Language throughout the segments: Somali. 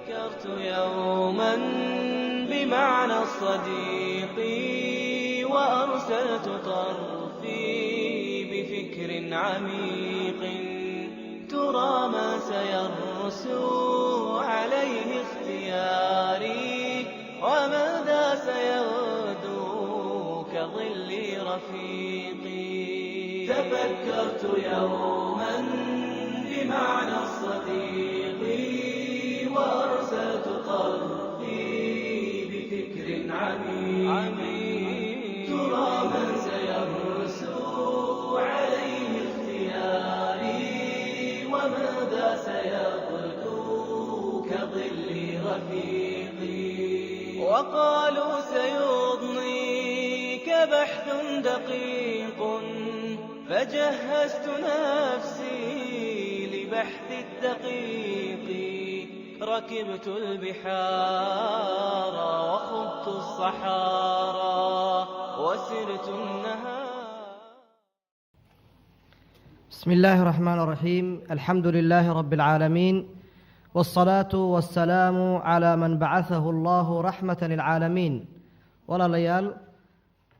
تفكرت يوما بمعنى الصديق وأرسلت طرفي بفكر عميق ترى ما سيرسو عليه اختياري وماذا سيغدو كظل رفيقي. تفكرت يوما بمعنى الصديق وأرسلت طرفي بفكر عميق ترى من سيرسو عليه اختياري وماذا سيغدو كظل رفيقي. وقالوا سيضنيك بحث دقيق فجهزت نفسي لبحث الدقيق. ركبت البحار وخضت الصحارى وسرت النهار. بسم الله الرحمن الرحيم. الحمد لله رب العالمين والصلاة والسلام على من بعثه الله رحمة للعالمين. ولا ليال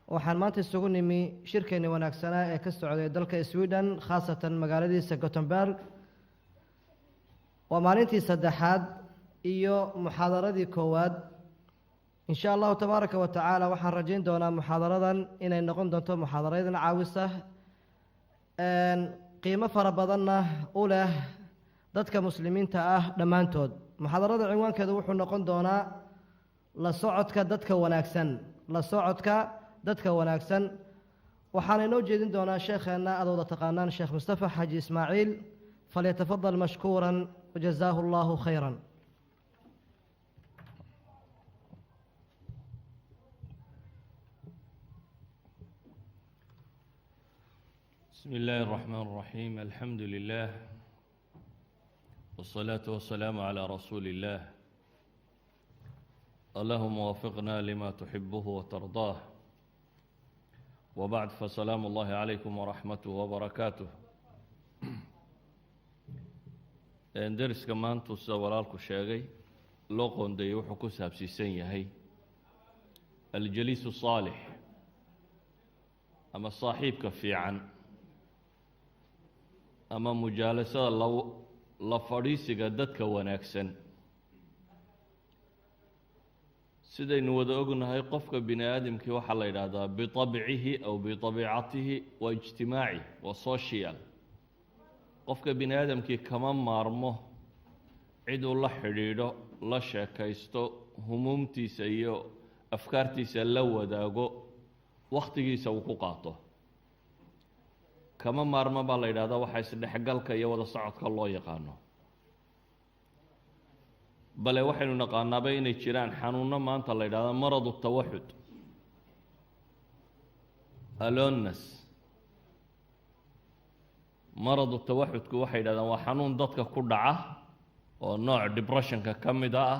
waxaan maanta isugu nimi shirkeeni wanaagsanaa ee ka socday dalka Sweden khaasatan magaaladiisa Gothenburg. waa maalintii saddexaad iyo muxaadaradii koowaad. insha Allah tabaaraka wa tacaala waxaan rajayn doonaa muxaadaradan inay noqon doonto muxaadaradan caawisa qiimo fara badanna u leh dadka muslimiinta ah dhammaantood. muxaadarada cinwaankeedu wuxuu noqon doonaa la socodka dadka wanaagsan. la socodka dadka wanaagsan waxaan inoo jeedin doonaa sheekheena aad wada taqaanaan sheekh Mustafa Haji Ismaaciil. falyatafadal mashkuuran wajazaahu Allahu khayran. بسم الله الرحمن الرحيم. الحمد لله والصلاة والسلام على رسول الله. اللهم وفقنا لما تحبه وترضاه. وبعد فسلام الله عليكم ورحمته وبركاته. درس كمان تصورالكو شاقي لوقون دي وحكو سابسيسين يهي الجليس الصالح أما صاحبك في عن أما مجالسة لو لفريسك ددك وناكسن sidaynu wada ognahay qofka bini aadamkii waxa la yiraahdaa bitabcihi aw bitabi'atihi wa ijtimaaci wa social. qofka bini aadamkii kama maarmo cid uu la xidhiidho la sheekaysto humuumtiisa iyo afkaartiisa la wadaago waqtigiisa uu ku qaato. kama maarmo baa la yiraahdaa waxa isdhexgalka iyo wada socodka loo yaqaano. bale waxaynu naqaanaaba inay jiraan xanuuno maanta la yidhaahdo maradu tawaxud aloneness. maradu tawaxudku waxay yidhahdaan waa xanuun dadka ku dhaca oo nooc depressionka ka mid ah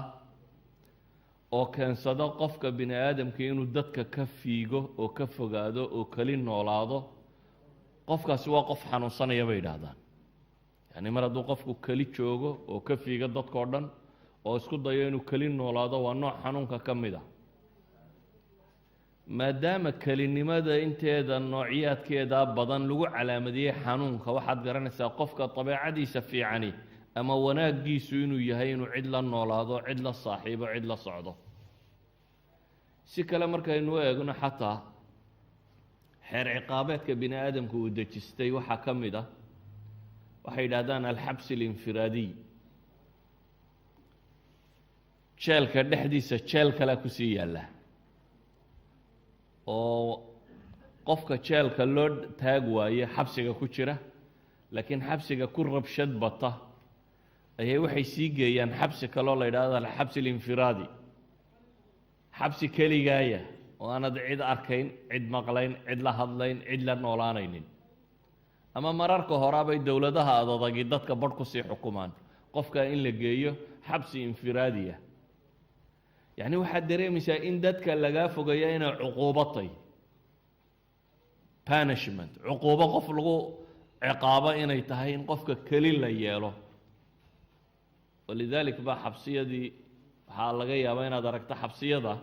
oo keensada qofka bini aadamkii inuu dadka ka fiigo oo ka fogaado oo kali noolaado. qofkaasi waa qof xanuunsanaya bay yidhaahdaan. yani mar hadduu qofku kali joogo oo ka fiiga dadkao dhan oo isku dayo inuu kali noolaado waa nooc xanuunka ka mid ah. maadaama kelinimada inteeda noocyaadkeeda badan lagu calaamadiyey xanuunka waxaad garanaysaa qofka dabeecadiisa fiicani ama wanaaggiisu inuu yahay inuu cid la noolaado, cid la saaxiibo, cid la socdo. si kale markaynu eegno xataa xeer ciqaabeedka bini aadamku uu dejistay waxaa ka mid ah waxay yidhaahdaan alxabsi alinfiraadiy. jeelka dhexdiisa jeel kale ku sii yaalla oo qofka jeelka loo taag waaye xabsiga ku jira laakiin xabsiga ku rabshad bata ayay waxay sii geeyaan xabsi kaloo la yidhaahdo alxabsi alinfiraadi. xabsi keligaaya oo aanad cid arkayn, cid maqlayn, cid la hadlayn, cid la noolaanaynin. ama mararka horaabay dowladaha adadagi dadka badh ku sii xukumaan qofka in la geeyo xabsi infiraadiya. يعني waxaad dareemaysaa in dadka laga fogeeyo inay cuquubo tahay punishment. cuquubo qof lagu ciqaabo inay tahay in qofka kali la yeelo. walidalik baa xabsiyadii waxaa laga yaabaa inaad aragto xabsiyada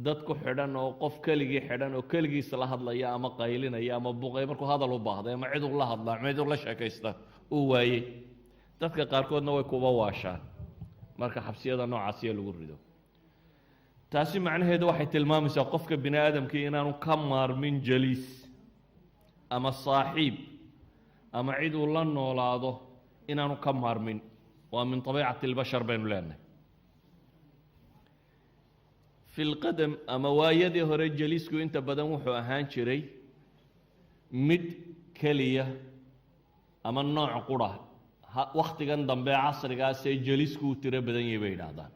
dad ku xidhan oo qof keligii xidhan oo keligiis la hadlaya ama qaylinaya ama buuqay markuu hadal u baahday ama cid ula hadla ama cid ula sheekaysta uu waayey dadka qaarkoodna way kuba waashaan marka xabsiyada noocaasiya lagu rido taasi macnaheedu waxay tilmaamaysaa qofka bini aadamkii inaanu ka maarmin jaliis ama saaxiib ama cid uu la noolaado inaanu ka maarmin waa min طabiicati اlbashar baynu leenahay fi lqadam ama waayadii hore jaliisku inta badan wuxuu ahaan jiray mid keliya ama nooc qura wakhtigan dambe casrigaasee jaliisku uu tiro badan yahay bay yidhaahdaan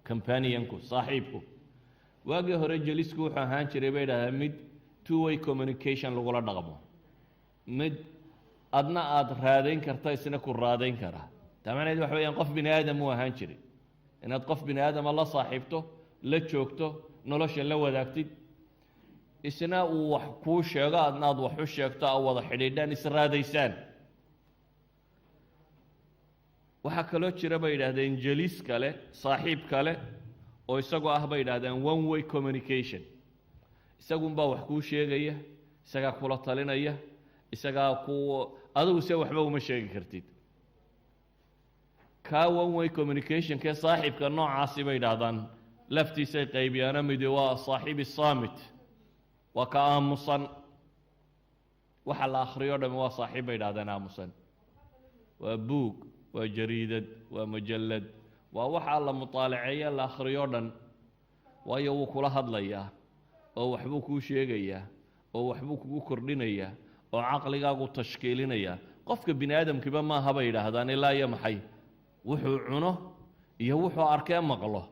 companianku saaxiibku waagii hore jaliisku wuxuu ahaan jiray bay yidhahdaan mid two way communication lagula dhaqmo mid adna aada raadayn karta isna ku raadayn karaa taa macnaheed waxa weyaan qof bini aadam uu ahaan jiray inaad qof bini aadama la saaxiibto la joogto nolosha la wadaagtid isna uu wax kuu sheego adna aad wax u sheegto a wada xidhiidhaan israadaysaan waxaa kaloo jira bay yidhaahdeen jaliis kale saaxiib kale oo isagoo ah bay yidhahdeen one way communication isagunbaa wax kuu sheegaya isagaa kula talinaya isagaa ku adigu se waxba uma sheegi kartid kaa one way communicationkee saaxiibka noocaasi bay yidhaahdaan laftiisay qaybiyaana midi waa saaxiibi saamit waa ka aamusan waxa la akhriyo dhami waa saaxiib bay yidhahdeen aamusan waa buug waa jariidad waa majallad waa waxa la mutaalaceeya la akhriyo dhan waayo wuu kula hadlayaa oo waxbuu kuu sheegayaa oo waxbuu kugu kordhinayaa oo caqligaagu tashkiilinayaa qofka bini aadamkiiba maaha bay yidhaahdaan ilaa iyo maxay wuxuu cuno iyo wuxuu arkee maqlo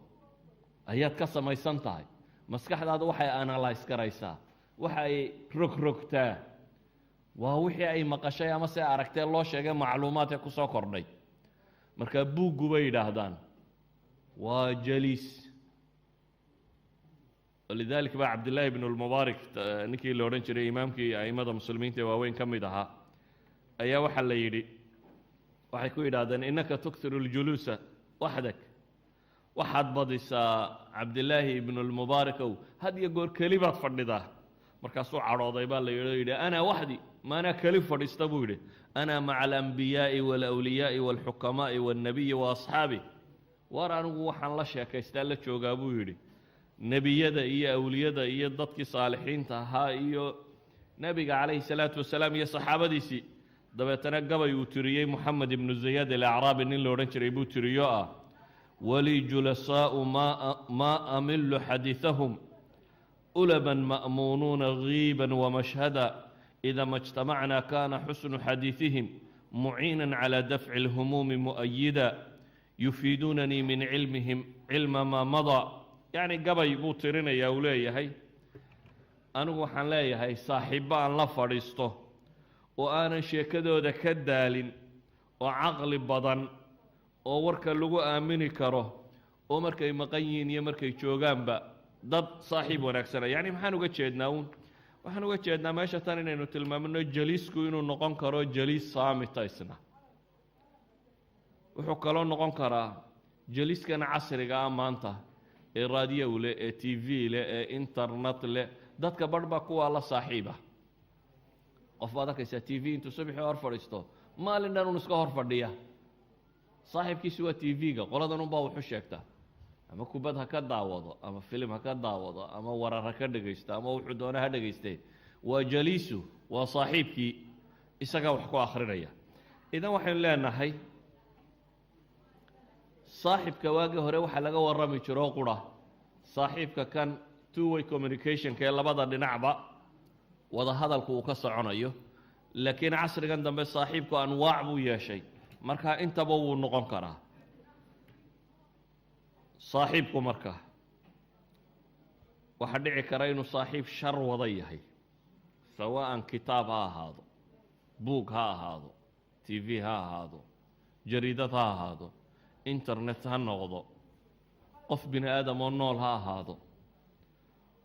ayaad ka samaysan tahay maskaxdaada waxay analyse garaysaa waxa ay rogrogtaa waa wixii ay maqashay ama se aragtee loo sheegay macluumaadka ku soo kordhay marka buuggu bay yidhaahdaan waa jaliis lidalik baa cabdillaahi bn lmubaarak ninkii la odhan jiray imaamkii a'immada muslimiinta ee waaweyn ka mid ahaa ayaa waxaa la yidhi waxay ku yidhaahdeen innaka tukhiru اljuluusa waxdak waxaad badisaa cabdillaahi ibnu lmubaarakow had iyo goor keli baad fadhidaa markaasuu cadhooday baa la yidhi ana waxdi maanaa keli fadhiista buu yidhi ana maca alambiyaa'i waalawliyaa'i waalxukamaa'i waاlnabiyi waasxaabi war anigu waxaan la sheekaystaa la joogaa buu yidhi nebiyada iyo awliyada iyo dadkii saalixiinta ahaa iyo nebiga calayhi salaatu wasalaam iyo saxaabadiisii dabeetana gabay uu tiriyey moxamed ibnu zayaad alacraabi nin la odhan jiray buu tiriyo ah walii julasaa'u maa amilu xadiiثahum ulaban ma'muunuuna giiban wamashhada ida ma اجtamacnaa kana xusnu xadiiثihim muciina calى dafci اlhumuumi muؤayida yufiiduunanii min cilmihim cilma maa madaa yacni gabay buu tirinayaa uu leeyahay anigu waxaan leeyahay saaxiibbo aan la fadhiisto oo aanan sheekadooda ka daalin oo caqli badan oo warka lagu aamini karo oo markay maqan yihiin iyo markay joogaanba dad saaxiib wanaagsana yacni maxaan uga jeednaa uun waxaan uga jeednaa meesha tan inaynu tilmaamino jaliisku inuu noqon karo jaliis saamita isna wuxuu kaloo noqon karaa jaliiskan casriga ah maanta ee raadiyow leh ee t v leh ee internet leh dadka barh baa kuwaa la saaxiiba qof baad arkaysaa t v intuu subaxii hor fadhiisto maalin dhan un iska hor fadhiya saaxiibkiisi waa t v-ga qoladan unbaa wuxu sheegtaa ama kubad ha ka daawado ama filim ha ka daawado ama warar ha ka dhegaysto ama wuxuu doona ha dhegaystee waa jaliisu waa saaxiibkii isagaa wax ku akhrinaya idan waxaynu leenahay saaxibka waagii hore waxaa laga warrami jiroo qura saaxiibka kan two way communicationka ee labada dhinacba wada hadalku uu ka soconayo laakiin casrigan dambe saaxiibku anwaac buu yeeshay marka intaba wuu noqon karaa saaxiibku marka waxaa dhici kara inuu saaxiib shar wada yahay sawaan kitaab ha ahaado buug ha ahaado t v ha ahaado jariidad ha ahaado internet ha noqdo qof bini aadam oo nool ha ahaado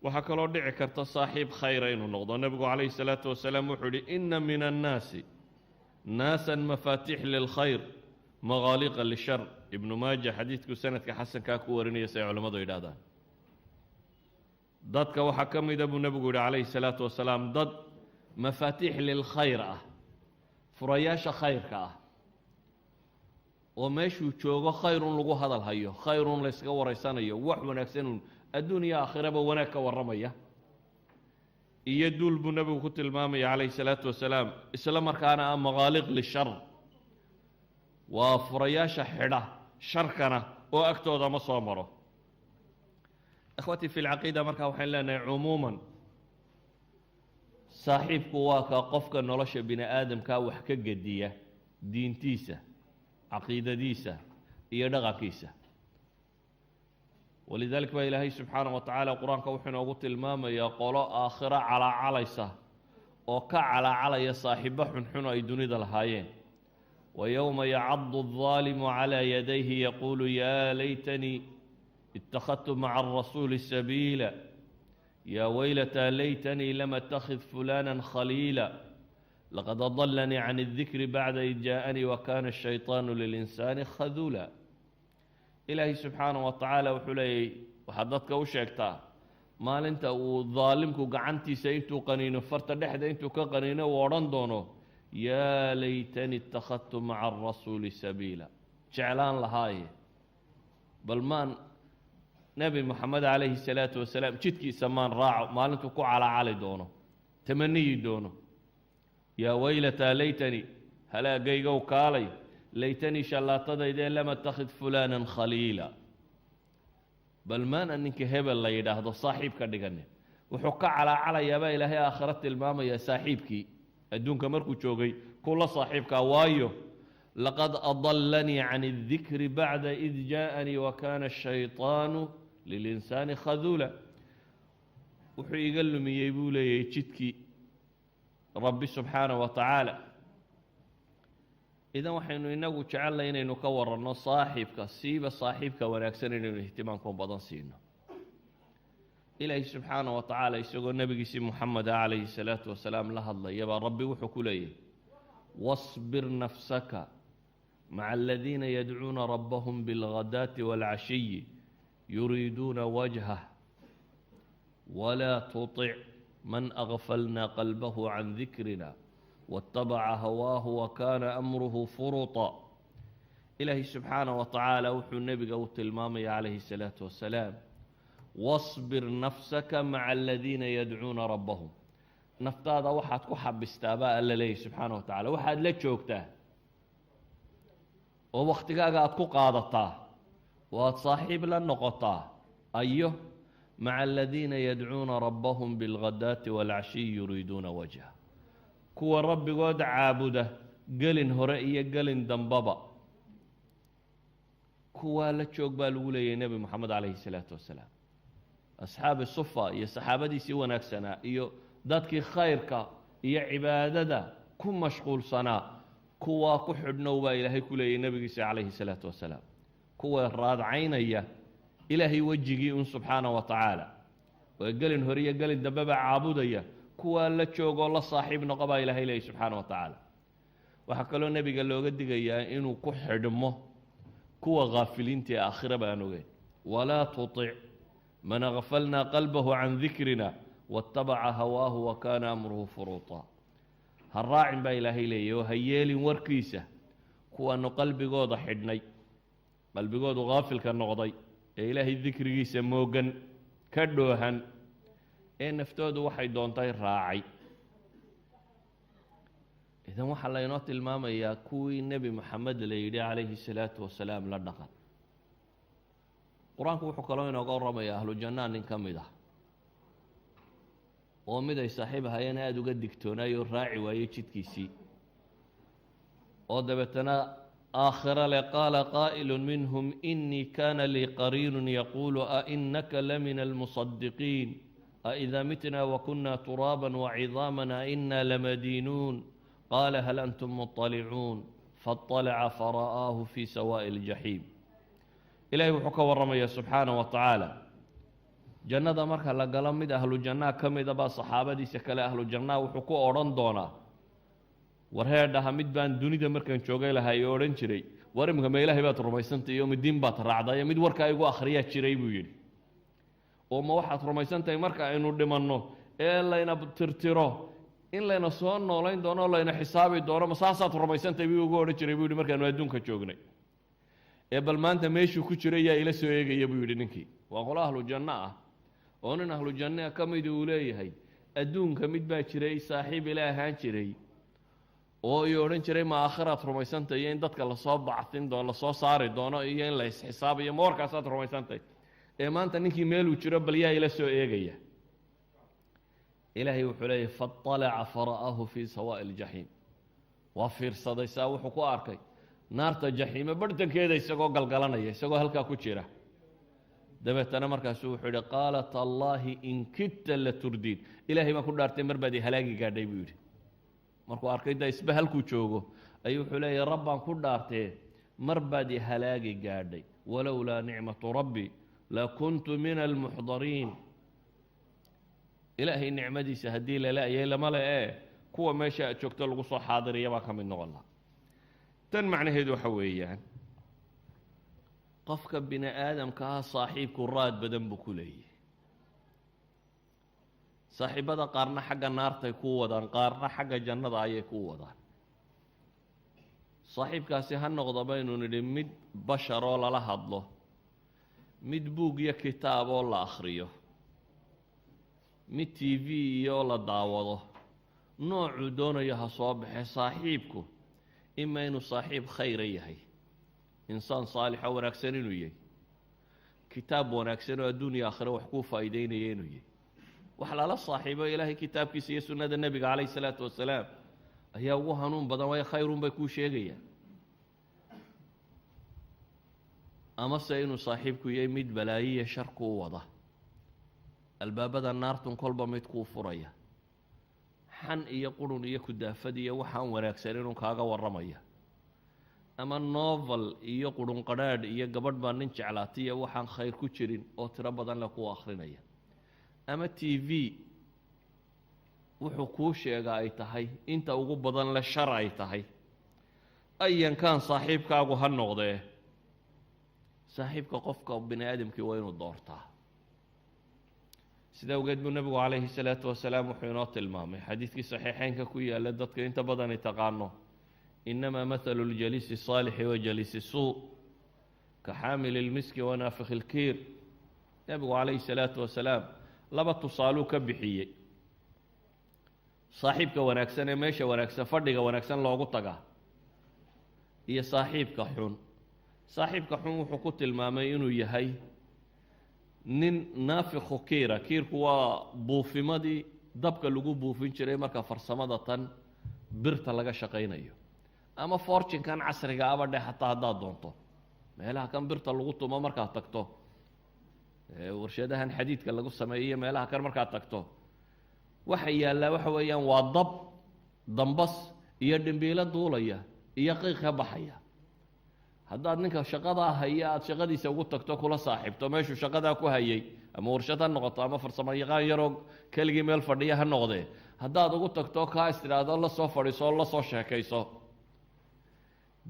waxaa kaloo dhici karta saaxiib khayra inuu noqdo nebigu calayhi الsalaatu wasalaam wuxuu yihi ina min annaasi naasa mafaatix lilkhayr magaaliqa lishar ibnu maaja xadiidku sanadka xasankaa ku warinaya say culammadu yidhahdaan dadka waxaa ka mida buu nebigu yidhi calayhi salaatu wasalaam dad mafaatiix lilkhayr ah furayaasha khayrka ah oo meeshuu joogo khayrun lagu hadal hayo khayrun layskaga waraysanayo wax wanaagsanun adduun iyo aakhiraba wanaag ka warramaya iyo duul buu nebigu ku tilmaamaya calayhi salaatu wasalaam isla markaana ah maqaaliq lishar waa furayaasha xidha sharkana oo agtooda ma soo maro ikhwatii fi lcaqiida markaa waxaan leenahay cumuuman saaxiibku waa ka qofka nolosha bini aadamkaa wax ka gediya diintiisa caqiidadiisa iyo dhaqankiisa walidalik baa ilaahay subxaanaه wa tacaala qur-aanka wuxuu inoogu tilmaamayaa qolo aakhiro calaacalaysa oo ka calaacalaya saaxiibo xunxun ay dunida lahaayeen wayowma yacadu الظaalimu calىa yadayhi yaquulu yaa laytanii ittakhadtu maca الrasuuli sabiila yaa waylataa laytanii lam attakhid fulana khaliila laqad adalanii can الdikri bacda id jaaءanii wakana الshayطaanu lilinsaani khaduula ilaahay subxaanaه wa tacaala wuxuu leeyay waxaad dadka u sheegtaa maalinta uu daalimku gacantiisa intuu qaniino farta dhexda intuu ka qaniino uu odhan doono yaa laytani ittakhadtu maca arasuuli sabiila jeclaan lahaaye bal maan nebi moxamed calayhi salaatu wasalaam jidkiisa maan raaco maalintuu ku calaacali doono tamaniyi doono yaa waylataa laytani halaagaygow kaalay laytanii shallaatadaydee lam attakhid fulaanan khaliila bal maana ninka hebel la yidhaahdo saaxiib ka dhiganin wuxuu ka calaacalayaabaa ilaahay aakhiro tilmaamayaa saaxiibkii adduunka markuu joogay kula saaxiibkaa waayo laqad adalanii can اdikri bacda id jaaءanii wakana الshayطaanu lilinsaani khaduula wuxuu iga lumiyey buu leeyahay jidkii rabbi subxaanaه wa tacaala idan waxaynu inagu jecelnay inaynu ka waranno saaxiibka siiba saaxiibka wanaagsan inaynu ihtimaamku badan siino ilaahay subxaanaه wa tacaala isagoo nebigiisii moxameda calayhi الsalaatu wasalaam la hadlayabaa rabbi wuxuu ku leeyahy wasbir nafsaka maca aladiina yadcuuna rabbahum biاlghadaati wاlcashiyi yuriiduuna wajhah walaa tuطic man agfalna qalbahu can dikrina waاtabaca hawaahu wakana amruhu furuطa ilaahay subxaanaه wa tacaala wuxuu nebiga u tilmaamaya calayhi الsalaatu wasalaam wasbir nafsaka maca aladiina yadcuuna rabbahum naftaada waxaad ku xabistaa baa alla leeyahy subxaanaه wa tacala waxaad la joogtaa oo wakhtigaaga aad ku qaadataa oo aad saaxiib la noqotaa ayo maca aladiina yadcuuna rabbahum biاlghadaati wاlcashiyi yuriiduuna wajha kuwa rabbigood caabuda gelin hore iyo gelin dambaba kuwaa la joog baa lagu leeyahay nebi moxamed calayhi الsalaatu wasalaam asxaabi sufa iyo saxaabadiisii wanaagsanaa iyo dadkii khayrka iyo cibaadada ku mashquulsanaa kuwaa ku xidhnow baa ilaahay ku leeyahy nebigiisa calayhi الsalaatu wasalaam kuwa raadcaynaya ilaahay wejigii un subxaanaه wa tacaala oo gelin hore iyo gelin dambeba caabudaya kuwaa la joogoo la saaxiib noqo baa ilaahay leeyahy subxaanaه wa tacaala waxaa kaloo nebiga looga digayaa inuu ku xidhmo kuwa haafiliinta ee aakhira baan ogeyn walaa tuطic man agfalna qalbahu can dikrina waاtabaca hawaahu wakana amruhu furuuطa ha raacin baa ilaahay leeyahy oo ha yeelin warkiisa kuwaanu qalbigooda xidhnay qalbigoodu haafilka noqday ee ilaahay dikrigiisa moogan ka dhoohan ee naftoodu waxay doontay raacay idan waxaa laynoo tilmaamayaa kuwii nebi moxamed la yidhi calayhi الsalaatu wasalaam la dhaqan qur-aanku wuxuu kaloo inooga warramayaa ahlu jannaa nin ka mid ah oo mid ay saaxiib ahayeen aada uga digtoonaayoo raaci waayey jidkiisii oo dabeetana aakhira le qaala qaa'ilu minhum inii kana lii qariinu yaquulu ainaka lamina almusadiqiin أإذا متنا وكنا ترابا وعظاما أئنا لمدينون قال هل أنتم مطلعون فاطلع فرآه في سواء الجحيم إلهي وحكى ورمي سبحانه وتعالى جنة مركا لقلمد أهل الجنة كمد با صحابة سكال أهل الجنة وحكى أوران دونا warheedhaha mid baan dunida markaan joogay lahaa i odhan jiray war imika ma ilaahay baad rumaysantahay iyo midiin baad raacday mid warkaa igu akhriyaa jiray buu yidhi oo ma waxaad rumaysantahay marka aynu dhimanno ee layna tirtiro in layna soo noolayn doono layna xisaabi doono ma saasaad rumaysantahay buu ugu odhan jiray buu yidhi markaanu adduunka joognay ee bal maanta meeshuu ku jiray yaa ila soo eegaya buu yidhi ninkii waa qolo ahlu janno ah oo nin ahlu janno ka mid uu leeyahay adduunka mid baa jiray saaxiib ila ahaan jiray oo ay odhan jiray ma aakhiraad rumaysantahay iyo in dadka lasoo bactin doono lasoo saari doono iyo in la isxisaabayo ma warkaasaad rumaysantahay ee maanta ninkii meeluu jiro bal yaa ila soo eegaya ilaahay wuxuu leeyahay faطalaca fara'ahu fii sawaa'i aljaxiim waa fiirsaday saa wuxuu ku arkay naarta jaxiime barhtankeeda isagoo galgalanaya isagoo halkaa ku jira dabeetana markaasuu wuxuu yidhi qaalat allaahi in kidta la turdiin ilaahay baan ku dhaartay mar baad i halaagi gaadhay buu yidhi markuu arkay da isba halkuu joogo ayuu wuxuu leeyahay rabbaan ku dhaartee mar baad i halaagi gaadhay walowlaa nicmatu rabbi lakuntu min almuxdariin ilaahay nicmadiisa haddii lala-ayay lama le ee kuwa meesha aad joogto lagu soo xaadiriya baa ka mid noqon laha tan macnaheedu waxa weeyaan qofka bini aadamka ah saaxiibku raad badan buu ku leeyahay saaxiibada qaarna xagga naartay kuu wadaan qaarna xagga jannada ayay kuu wadaan saaxiibkaasi ha noqdo baynu nidhi mid basharoo lala hadlo mid buug iyo kitaab oo la akhriyo mid t v iyo la daawado noocuu doonayo ha soo baxe saaxiibku ima inuu saaxiib khayra yahay insaan saalixo wanaagsan inuu yahay kitaab wanaagsan oo adduuniya aakhire wax kuu faa'iideynaya inuu yahay wax lala saaxiibo ilaahay kitaabkiisa iyo sunnada nebiga calayhi salaatu wasalaam ayaa ugu hanuun badan waayo khayrun bay kuu sheegayaan amase inuu saaxiibku yahay mid balaayiya sharku u wada albaabada naartun kolba mid kuu furaya xan iyo qurun iyo kudaafad iyo waxaan wanaagsan inuu kaaga warramaya ama novel iyo qurun qadhaadh iyo gabadh baa nin jeclaatay iyo waxaan khayr ku jirin oo tiro badan leh kuu akhrinaya ama t v wuxuu kuu sheegaa ay tahay inta ugu badan le shar ay tahay ayankaan saaxiibkaagu ha noqdee saaxiibka qofka bini aadamkii waa inuu doortaa sida awgeed buu nebigu calayhi salaatu wasalaam wuxuu inoo tilmaamay xadiidkii saxiixeynka ku yaalla dadka inta badani taqaano inamaa mathalu ljaliisi الصaalixi wa jaliisi suu ka xaamili اlmiski wanaafiki اlkiir nebigu calayhi salaatu wasalaam laba tusaaluu ka bixiyey saaxiibka wanaagsan ee meesha wanaagsan fadhiga wanaagsan loogu tagaa iyo saaxiibka xun saaxiibka xun wuxuu ku tilmaamay inuu yahay nin naafikhu kiira kiirku waa buufimadii dabka lagu buufin jiray marka farsamada tan birta laga shaqaynayo ama fortunkan casriga aba dheh xataa haddaad doonto meelaha kan birta lagu tumo markaad tagto warshadahan xadiidka lagu sameeyiyo meelaha kan markaad tagto waxa yaallaa waxa weeyaan waa dab dambas iyo dhimbiilo duulaya iyo qiiq ka baxaya haddaad ninka shaqadaa haya aada shaqadiisa ugu tagto kula saaxiibto meeshuu shaqadaa ku hayay ama warshad ha noqoto ama farsamo yaqaan yaroo keligii meel fadhiya ha noqdee haddaad ugu tagto kaa is tidhaahdo la soo fadhiiso oo la soo sheekayso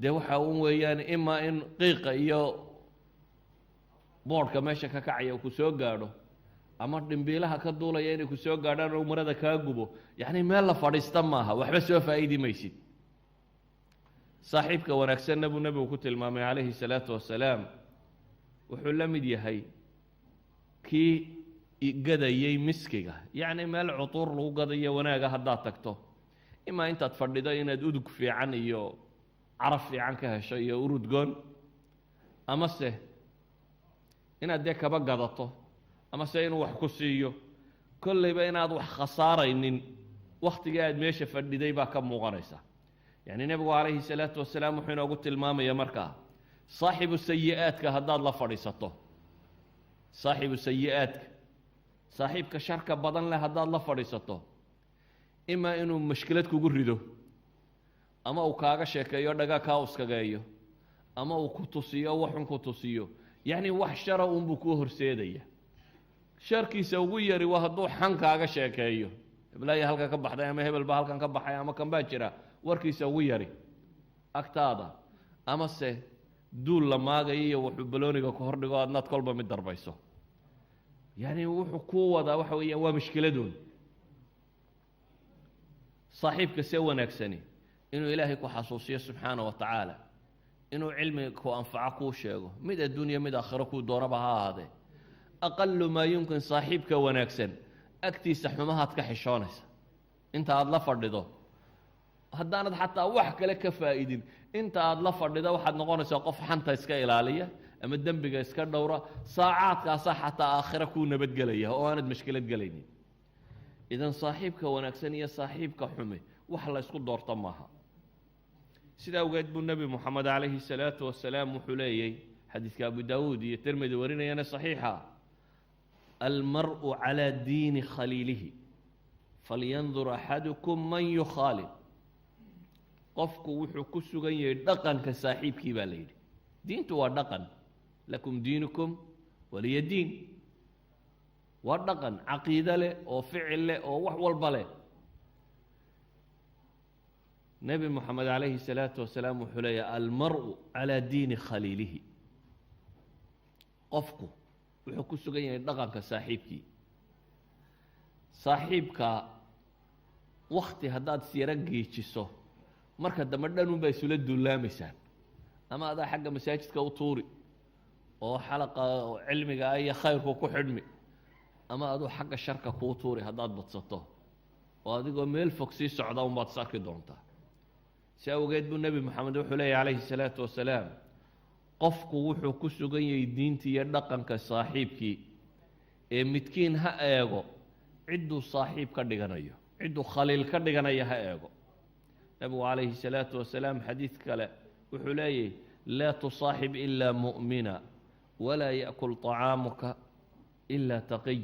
dee waxa un weeyaan imaa in qiiqa iyo boodhka meesha ka kacaya ku soo gaadho ama dhimbiilaha ka duulaya inay ku soo gaadhaan oo marada kaa gubo yacni meel la fadhiista maaha waxba soo faa'iidi maysid saaxiibka wanaagsanna buu nebigu ku tilmaamay calayhi salaatu wasalaam wuxuu la mid yahay kii gadayay miskiga yacni meel cutuur lagu gadayo wanaaga haddaad tagto imaa intaad fadhido inaad udug fiican iyo caraf fiican ka hesho iyo urudgoon amase inaad dee kaba gadato amase inuu wax ku siiyo kollayba inaad wax khasaaraynin wakhtigii aad meesha fadhiday baa ka muuqanaysa yacni nebigu calayhi salaatu wasalaam wuxuu inoogu tilmaamaya markaa saaxibu sayi-aadka haddaad la fadhiisato saaxibu sayi-aadka saaxiibka sharka badan leh haddaad la fadhiisato imaa inuu mashkilad kugu rido ama uu kaaga sheekeeyo dhaga kaa uskageeyo ama uu ku tusiyo waxun ku tusiyo yacni wax shara unbuu kuu horseedaya sharkiisa ugu yari waa hadduu xan kaaga sheekeeyo heblaaya halkan ka baxday ama hebel baa halkan ka baxay ama kan baa jira warkiisa ugu yari agtaada amase duul la maagayo iyo wuxuu balooniga ku hordhigo adnaad kolba mid darbayso yacni wuxuu kuu wadaa waxa weeyaan waa mushkiladoon saaxiibka see wanaagsani inuu ilaahay ku xasuusiyo subxaana wa tacaala inuu cilmi ku anfaco kuu sheego mid adduunya mid aakhiro kuu doonaba ha ahaadee aqalu maa yumkin saaxiibka wanaagsan agtiisa xumahaad ka xishoonaysa inta aada la fadhido haddaanad xataa wax kale ka faa'idin inta aada la fadhida waxaad noqonaysaa qof xanta iska ilaaliya ama dembiga iska dhowra saacaadkaasaa xataa aakhira kuu nabadgelaya oo aanad mashkilad gelaynin idan saaxiibka wanaagsan iyo saaxiibka xume wax la ysku doorto maaha sida awgeed buu nebi moxamed calayhi salaatu wasalaam wuxuu leeyay xadiidka abu daawuud iyo tirmidi warinayana saxiixa almar'u calaa diini khaliilihi falyandur axadukum man yukhaalib qofku wuxuu ku sugan yahay dhaqanka saaxiibkii baa la yidhi diintu waa dhaqan lakum diinukum waliya diin waa dhaqan caqiide leh oo ficil leh oo wax walba leh nebi moxamed calayhi salaatu wasalaam wuxuu leeyahay almar'u calaa diini khaliilihi qofku wuxuu ku sugan yahay dhaqanka saaxiibkii saaxiibka wakti haddaad siyaro geejiso marka dambe dhanunbaa isula dullaamaysaan ama adaa xagga masaajidka u tuuri oo xalaqa cilmiga iyo khayrku ku xidhmi ama aduu xagga sharka kuu tuuri haddaad badsato oo adigoo meel fog sii socda unbaad is arki doontaa si awgeed buu nebi moxamed wuxuu leeyahy calayhi salaatu wasalaam qofku wuxuu ku sugan yahay diintii iyo dhaqanka saaxiibkii ee midkiin ha eego cidduu saaxiib ka dhiganayo cidduu khaliil ka dhiganayo ha eego nebigu calayhi salaatu wasalaam xadiid kale wuxuu leeyahy laa tusaaxib ilaa mu'mina walaa ya'kul طacaamuka ilaa taqiy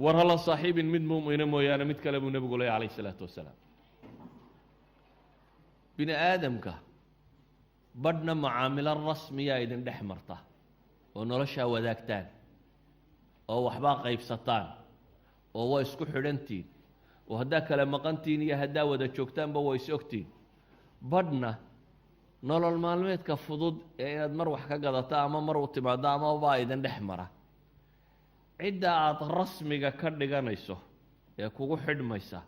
war hala saaxiibin mid mu'mina mooyaane mid kale buu nebigu leeyahy calayhi salaatu wasalaam bini aadamka badhna macaamilo rasmiyaa idin dhex marta oo noloshaa wadaagtaan oo waxbaa qaybsataan oo waa isku xidhantiin oo haddaa kale maqantiin iyo haddaa wada joogtaanba waa is ogtiin badhna nolol maalmeedka fudud ee inaad mar wax ka gadato ama mar u timaado amabaa idin dhex mara cidda aada rasmiga ka dhiganayso ee kugu xidhmaysa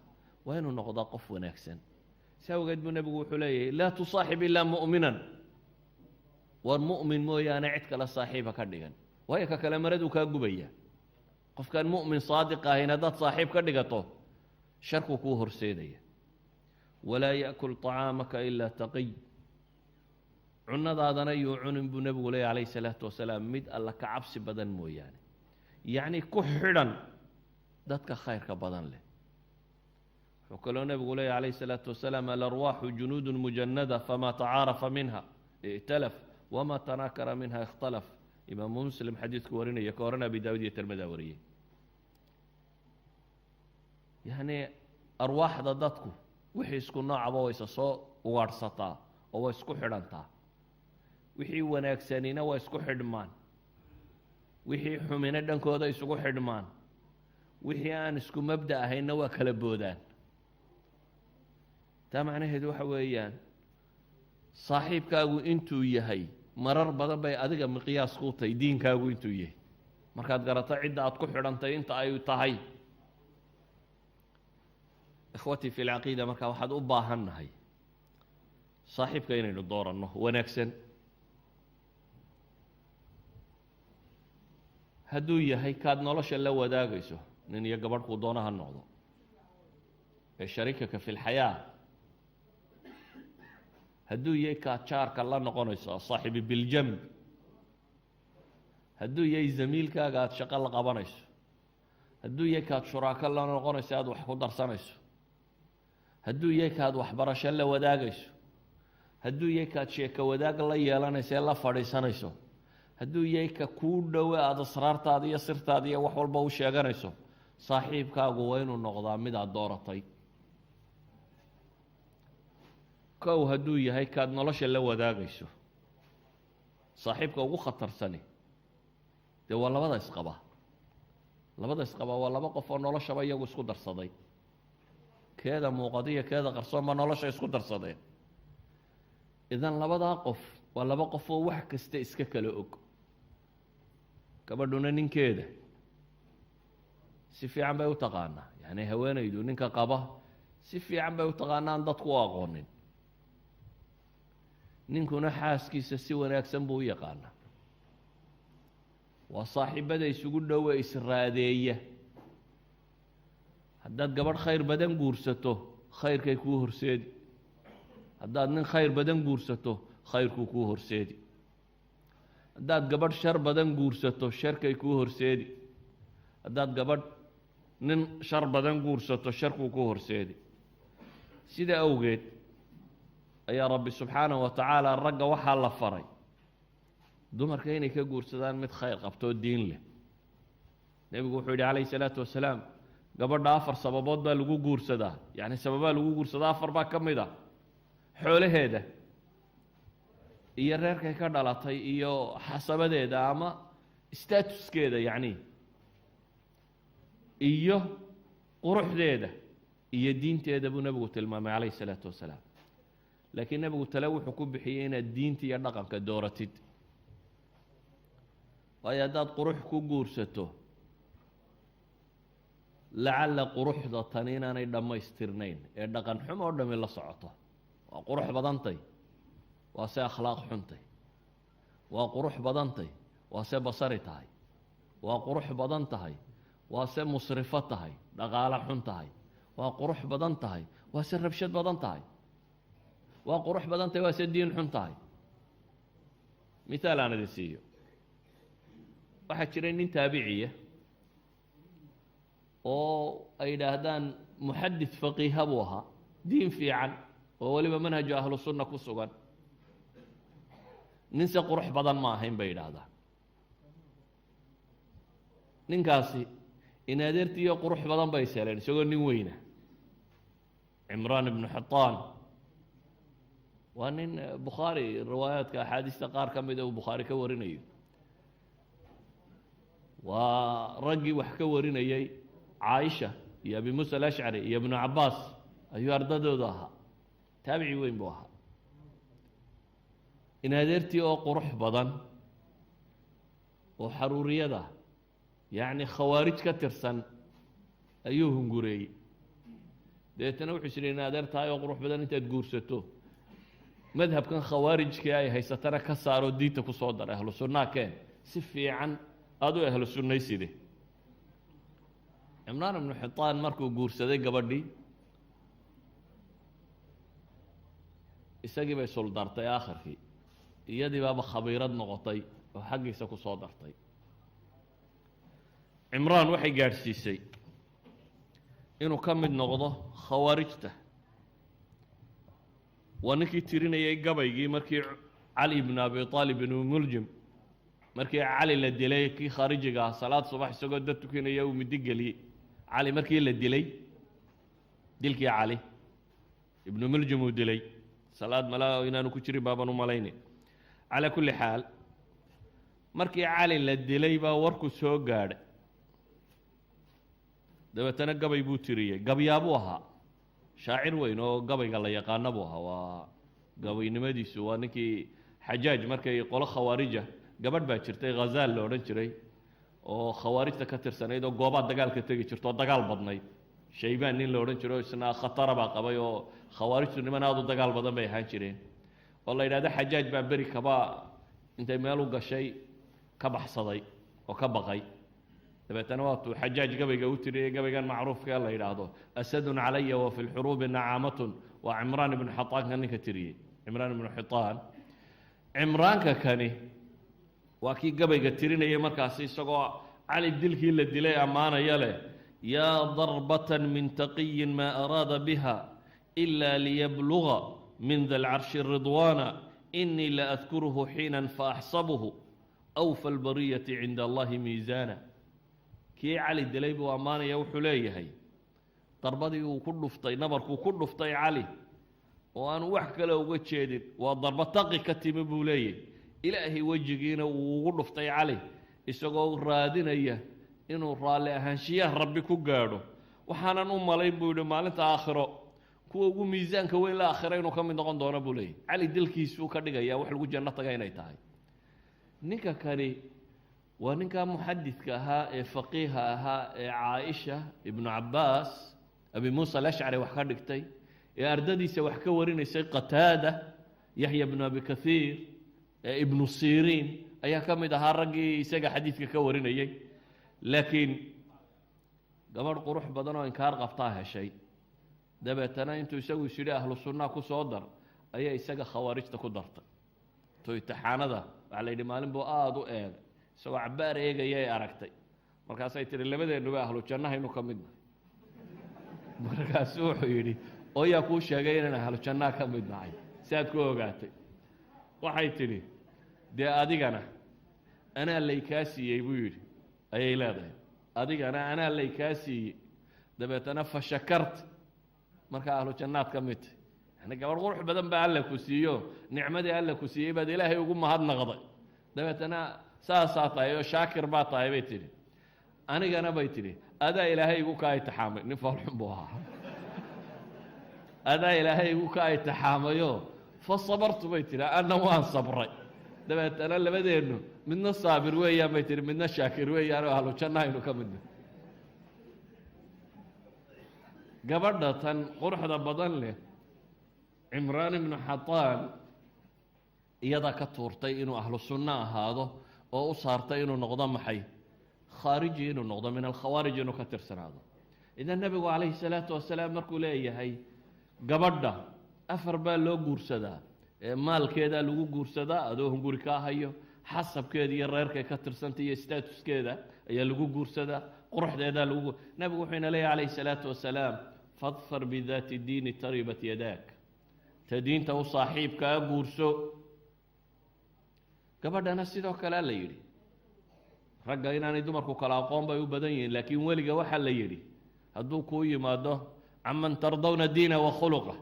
waa inuu noqdaa qof wanaagsan si awgeed buu nebigu wuxuu leeyahay laa tusaaxib ilaa mu'minan war mu'min mooyaane cid kale saaxiiba ka dhigan waayo ka kale maraduu kaa gubaya qofkaan mu'min saadiq ahayn haddaad saaxiib ka dhigato sharku kuu horseedaya walaa ya'kul طacaamaka ilaa taqiy cunadaadana yuu cunin buu nebigu leeyahy calayhi salaatu wasalaam mid alla ka cabsi badan mooyaane yacni ku xidhan dadka khayrka badan leh wuxuu kaloo nebigu leeyahy calayhi salaatu wasalaam alarwaaxu junuudu mujanada famaa tacaarafa minha i'talaf wamaa tanaakara minha ikhtalaf imaamu muslim xadiidku warinaya ka horena abi daawud iyo tirmidaa wariyey yacni arwaaxda dadku wixii isku noocaba way isa soo ugaadhsataa oo way isku xidhantaa wixii wanaagsanina waa isku xidhmaan wixii xumina dhankooda isugu xidhmaan wixii aan isku mabda ahaynna waa kala boodaan taa macnaheedu waxa weeyaan saaxiibkaagu intuu yahay marar badan bay adiga miqyaas kuu tahay diinkaagu intuu yahay markaad garato cidda aad ku xidhantay inta ay tahay ikhwatii fi lcaqiida markaa waxaad u baahannahay saaxiibka inaynu dooranno wanaagsan hadduu yahay kaad nolosha la wadaagayso nin iyo gabadh kuu doona ha noqdo ee shariikaka fi lxayaa hadduu yahay kaad jaarka la noqonayso saaxibi biljamb hadduu yahay zamiilkaaga aada shaqo la qabanayso hadduu yahay kaad shuraako la noqonayso aada wax ku darsanayso hadduu yahay kaad waxbarasho la wadaagayso hadduu yahay kaad sheeko wadaag la yeelanayso ee la fadhiisanayso hadduu yahay ka kuu dhowe aada asraartaada iyo sirtaada iyo wax walba u sheeganayso saaxiibkaagu waa inuu noqdaa mid aad dooratay kow hadduu yahay kaad nolosha la wadaagayso saaxiibka ugu khatarsani dee waa labada isqaba waa laba qof oo noloshaba iyagu isku darsaday keeda muuqadiyo keeda qarsoonba nolosha isku darsadeen idan labadaa qof waa laba qof oo wax kasta iska kala og gabadhuna ninkeeda si fiican bay u taqaanaa yacni haweenaydu ninka qaba si fiican bay u taqaanaa aan dadku u aqoonin ninkuna xaaskiisa si wanaagsan buu u yaqaanaa waa saaxiibada isugu dhowe israadeeya haddaad gabadh khayr badan guursato khayrkay kuu horseedi haddaad nin khayr badan guursato khayrkuu kuu horseedi haddaad gabadh shar badan guursato sharkay kuu horseedi haddaad gabadh nin shar badan guursato sharkuu kuu horseedi sida awgeed ayaa rabbi subxaanahu wa tacaala ragga waxaa la faray dumarka inay ka guursadaan mid khayr qabtoo diin leh nebigu wuxuu yidhi calayhi salaatu wasalaam gabadha 4 sababood baa lagu guursadaa yacni sababaa lagu guursadaa 4 baa ka mid ah xoolaheeda iyo reerkay ka dhalatay iyo xasabadeeda ama statuskeeda yacni iyo quruxdeeda iyo diinteeda buu nebigu tilmaamay calayhi salaatu wasalaam laakiin nebigu tale wuxuu ku bixiyey inaad diinta iyo dhaqanka dooratid waayo haddaad qurux ku guursato lacalla quruxda tan inaanay dhammaystirnayn ee dhaqan xum oo dhammi la socoto waa qurux badantay waa se akhlaaq xuntay waa qurux badantay waa se basari tahay waa qurux badan tahay waa se musrifo tahay dhaqaalo xun tahay waa qurux badan tahay waa se rabshad badan tahay waa qurux badan tahay waa se diin xun tahay mithaal aan idin siiyo waxaa jiray nin taabiciya oo ay yidhaahdaan muxadid faqiiha buu ahaa diin fiican oo weliba manhaju ahlu sunna ku sugan ninse qurux badan ma ahayn bay yidhaahdaan ninkaasi in adeertiiyo qurux badan bay seeleen isagoo nin weyna cimraan ibnu xitaan waa nin bukhaari riwaayaadka axaadiista qaar ka mida uu bukhaari ka warinayo waa raggii wax ka warinayay caaisha iyo abi muusa alashcari iyo ibnu cabaas ayuu ardadooda ahaa taabici weyn buu ahaa in adeertii oo qurux badan oo xaruuriyada yacni khawaarij ka tirsan ayuu hungureeyey dabeetana wuxuu is yidhi in adeer tahay oo qurux badan intaad guursato madhabkan khawaarijkii ay haysatana ka saaroo diinta ku soo daray ahlu sunnaa keen si fiican aad u ahlu sunnayside cimraan ibnu xitaan markuu guursaday gabadhii isagii bay suldartay aakhirkii iyadii baaba khabiirad noqotay oo xaggiisa ku soo dartay cimraan waxay gaadhsiisay inuu ka mid noqdo khawaarijta waa ninkii tirinayay gabaygii markii cali ibnu abi aalib ibnu muljim markii cali la dilay kii khaarijiga ah salaad subax isagoo dad tukanaya uu midi geliyey cali markii la dilay dilkii cali ibnu muljim uu dilay salaad malaa inaanu ku jirin baaban u malayni calaa kulli xaal markii cali la dilay baa warku soo gaadhay dabeetana gabay buu tiriyey gabyaabuu ahaa shaacir weyn oo gabayga la yaqaana buu ahaa waa gabaynimadiisu waa ninkii xajaaj markay qolo khawaarija gabadh baa jirtay ghazaal la odhan jiray oo khawaarijta ka tirsanayd oo goobaad dagaalka tegi jirto oo dagaal badnayd shaybaan nin la odhan jiro isna khatara baa qabay oo khawaarijtu niman aad u dagaal badan bay ahaan jireen oo la yidhahdo xajaaj baa beri kabaa intay meel u gashay ka baxsaday oo ka baqay dabeetana waatuu xajaaj gabayga u tiriyey gabaygan macruufka la yidhaahdo asadun calaya wa fi lxuruubi nacaamatun waa cimraan ibnu xitaanka ninka tiriyey cimraan ibnu xitaan cimraanka kani waa kii gabayga tirinayay markaasi isagoo cali dilkii la dilay ammaanaya leh yaa darbatan min taqiyin maa araada biha ila liyabluga min da lcarshi ridwaana inii la adkuruhu xiinan faaxsabuhu awfa albariyati cinda allahi miisaana kii cali dilay buu ammaanaya wuxuu leeyahay darbadii uu ku dhuftay nabarkuu ku dhuftay cali oo aanu wax kale uga jeedin waa darba taqi ka timi buu leeyahy ilaahay wejigiina uu ugu dhuftay cali isagoo raadinaya inuu raalli ahaanshiyaha rabbi ku gaadho waxaanan u malayn buu yidhi maalinta aakhiro kuwa ugu miisaanka weyn la aakhira inuu ka mid noqon doono buu leeyahy cali dilkiisuu ka dhigayaa wax lagu janno taga inay tahay ninka kani waa ninkaa muxadidka ahaa ee faqiiha ahaa ee caaisha ibnu cabbaas abi muusa alashcari wax ka dhigtay ee ardadiisa wax ka warinaysay qataada yaxya bnu abi kathiir ee ibnu siriin ayaa ka mid ahaa raggii isaga xadiidka ka warinayay laakiin gabadh qurux badan oo inkaar qabtaa heshay dabeetana intuu isagu is yidhi ahlu sunnaa ku soo dar ayaa isaga khawaarijta ku dartay to imtixaanada waxaa la yidhi maalin buu aada u eegay isagoo cabbaar eegayay aragtay markaasay tihi labadeennuba ahlu jannahaynu ka midna markaasuu wuxuu yidhi oo yaa kuu sheegay inaan ahlu jannaha ka mid nahay si aad ku ogaatay waxay tidhi dee adigana anaa laykaa siiyey buu yidhi ayay leedahay adigana anaa laykaa siiyey dabeetana fa shakart markaa ahlu jannaad ka mid tahy yani gabadh qurux badan baa alla ku siiyo nicmadii alla ku siiyey baad ilaahay ugu mahadnaqday dabeetana saasaa tahay oo shaakir baa tahay bay tidhi anigana bay tidhi adaa ilaahay igu kaa itixaamay nin foolxun buu ahaa adaa ilaahay igu kaa itixaamayo fa sabartu bay tidhi anna waan sabray dabeetana labadeennu midna saabir weeyaan bay tihi midna shaakir weeyaan oo ahlu jannahaynu ka midna gabadha tan quruxda badan leh cimraan ibnu xataan iyadaa ka tuurtay inuu ahlu sunno ahaado oo u saartay inuu noqdo maxay khaariji inuu noqdo min alkhawaarij inuu ka tirsanaado idan nebigu calayhi salaatu wasalaam markuu leeyahay gabadha afar baa loo guursadaa maalkeedaa lagu guursadaa adoo hunguri kaa hayo xasabkeeda iyo reerkay ka tirsantay iyo statuskeeda ayaa lagu guursadaa quruxdeedaa lagu nebigu wuxuu ina leeyahy calayhi salaatu wasalaam fadfar bidaati diini taribat yadaak ta diinta u saaxiibkaa guurso gabadhana sidoo kalea la yidhi ragga inaanay dumarku kala aqoon bay u badan yihiin laakiin weliga waxaa la yidhi hadduu kuu yimaado caman tardawna diina wa khuluqa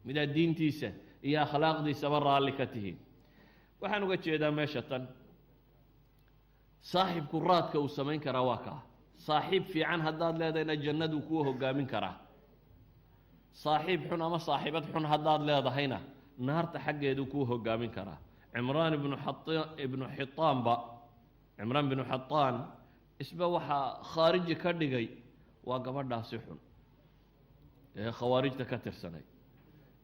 midaad diintiisa iyo akhlaaqdiisaba raalli ka tihiin waxaan uga jeedaa meesha tan saaxibku raadka uu samayn karaa waa kaa saaxiib fiican haddaad leedahayna jannaduu kuu hogaamin karaa saaxiib xun ama saaxiibad xun haddaad leedahayna naarta xaggeeduu kuu hogaamin karaa cimraan binu xataan isba waxaa khaariji ka dhigay waa gabadhaasi xun ee khawaarijta ka tirsanay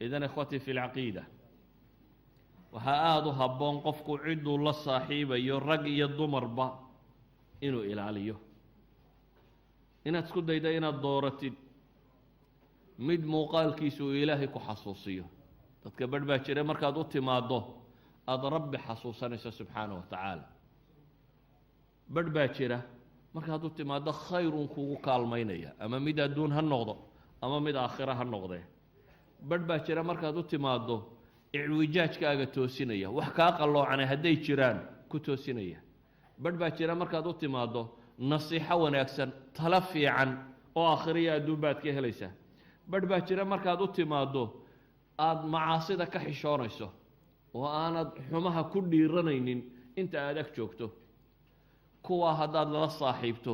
idan ikhwatii fi lcaqiida waxaa aada u habboon qofku cidduu la saaxiibayo rag iyo dumarba inuu ilaaliyo inaad isku dayda inaad dooratid mid muuqaalkiisu uu ilaahay ku xasuusiyo dadka barh baa jira markaad u timaaddo aada rabbi xasuusanayso subxaana wa tacaala barh baa jira markaad u timaaddo khayrun kugu kaalmaynaya ama mid adduun ha noqdo ama mid aakhira ha noqdee barh baa jira markaad u timaaddo icwijaajkaaga toosinaya wax kaa qalloocanay hadday jiraan ku toosinaya barh baa jira markaad u timaaddo nasiixo wanaagsan talo fiican oo aakhiriya adduun baad ka helaysaa barh baa jira markaad u timaaddo aada macaasida ka xishoonayso oo aanad xumaha ku dhiiranaynin inta aad ag joogto kuwaa haddaad lala saaxiibto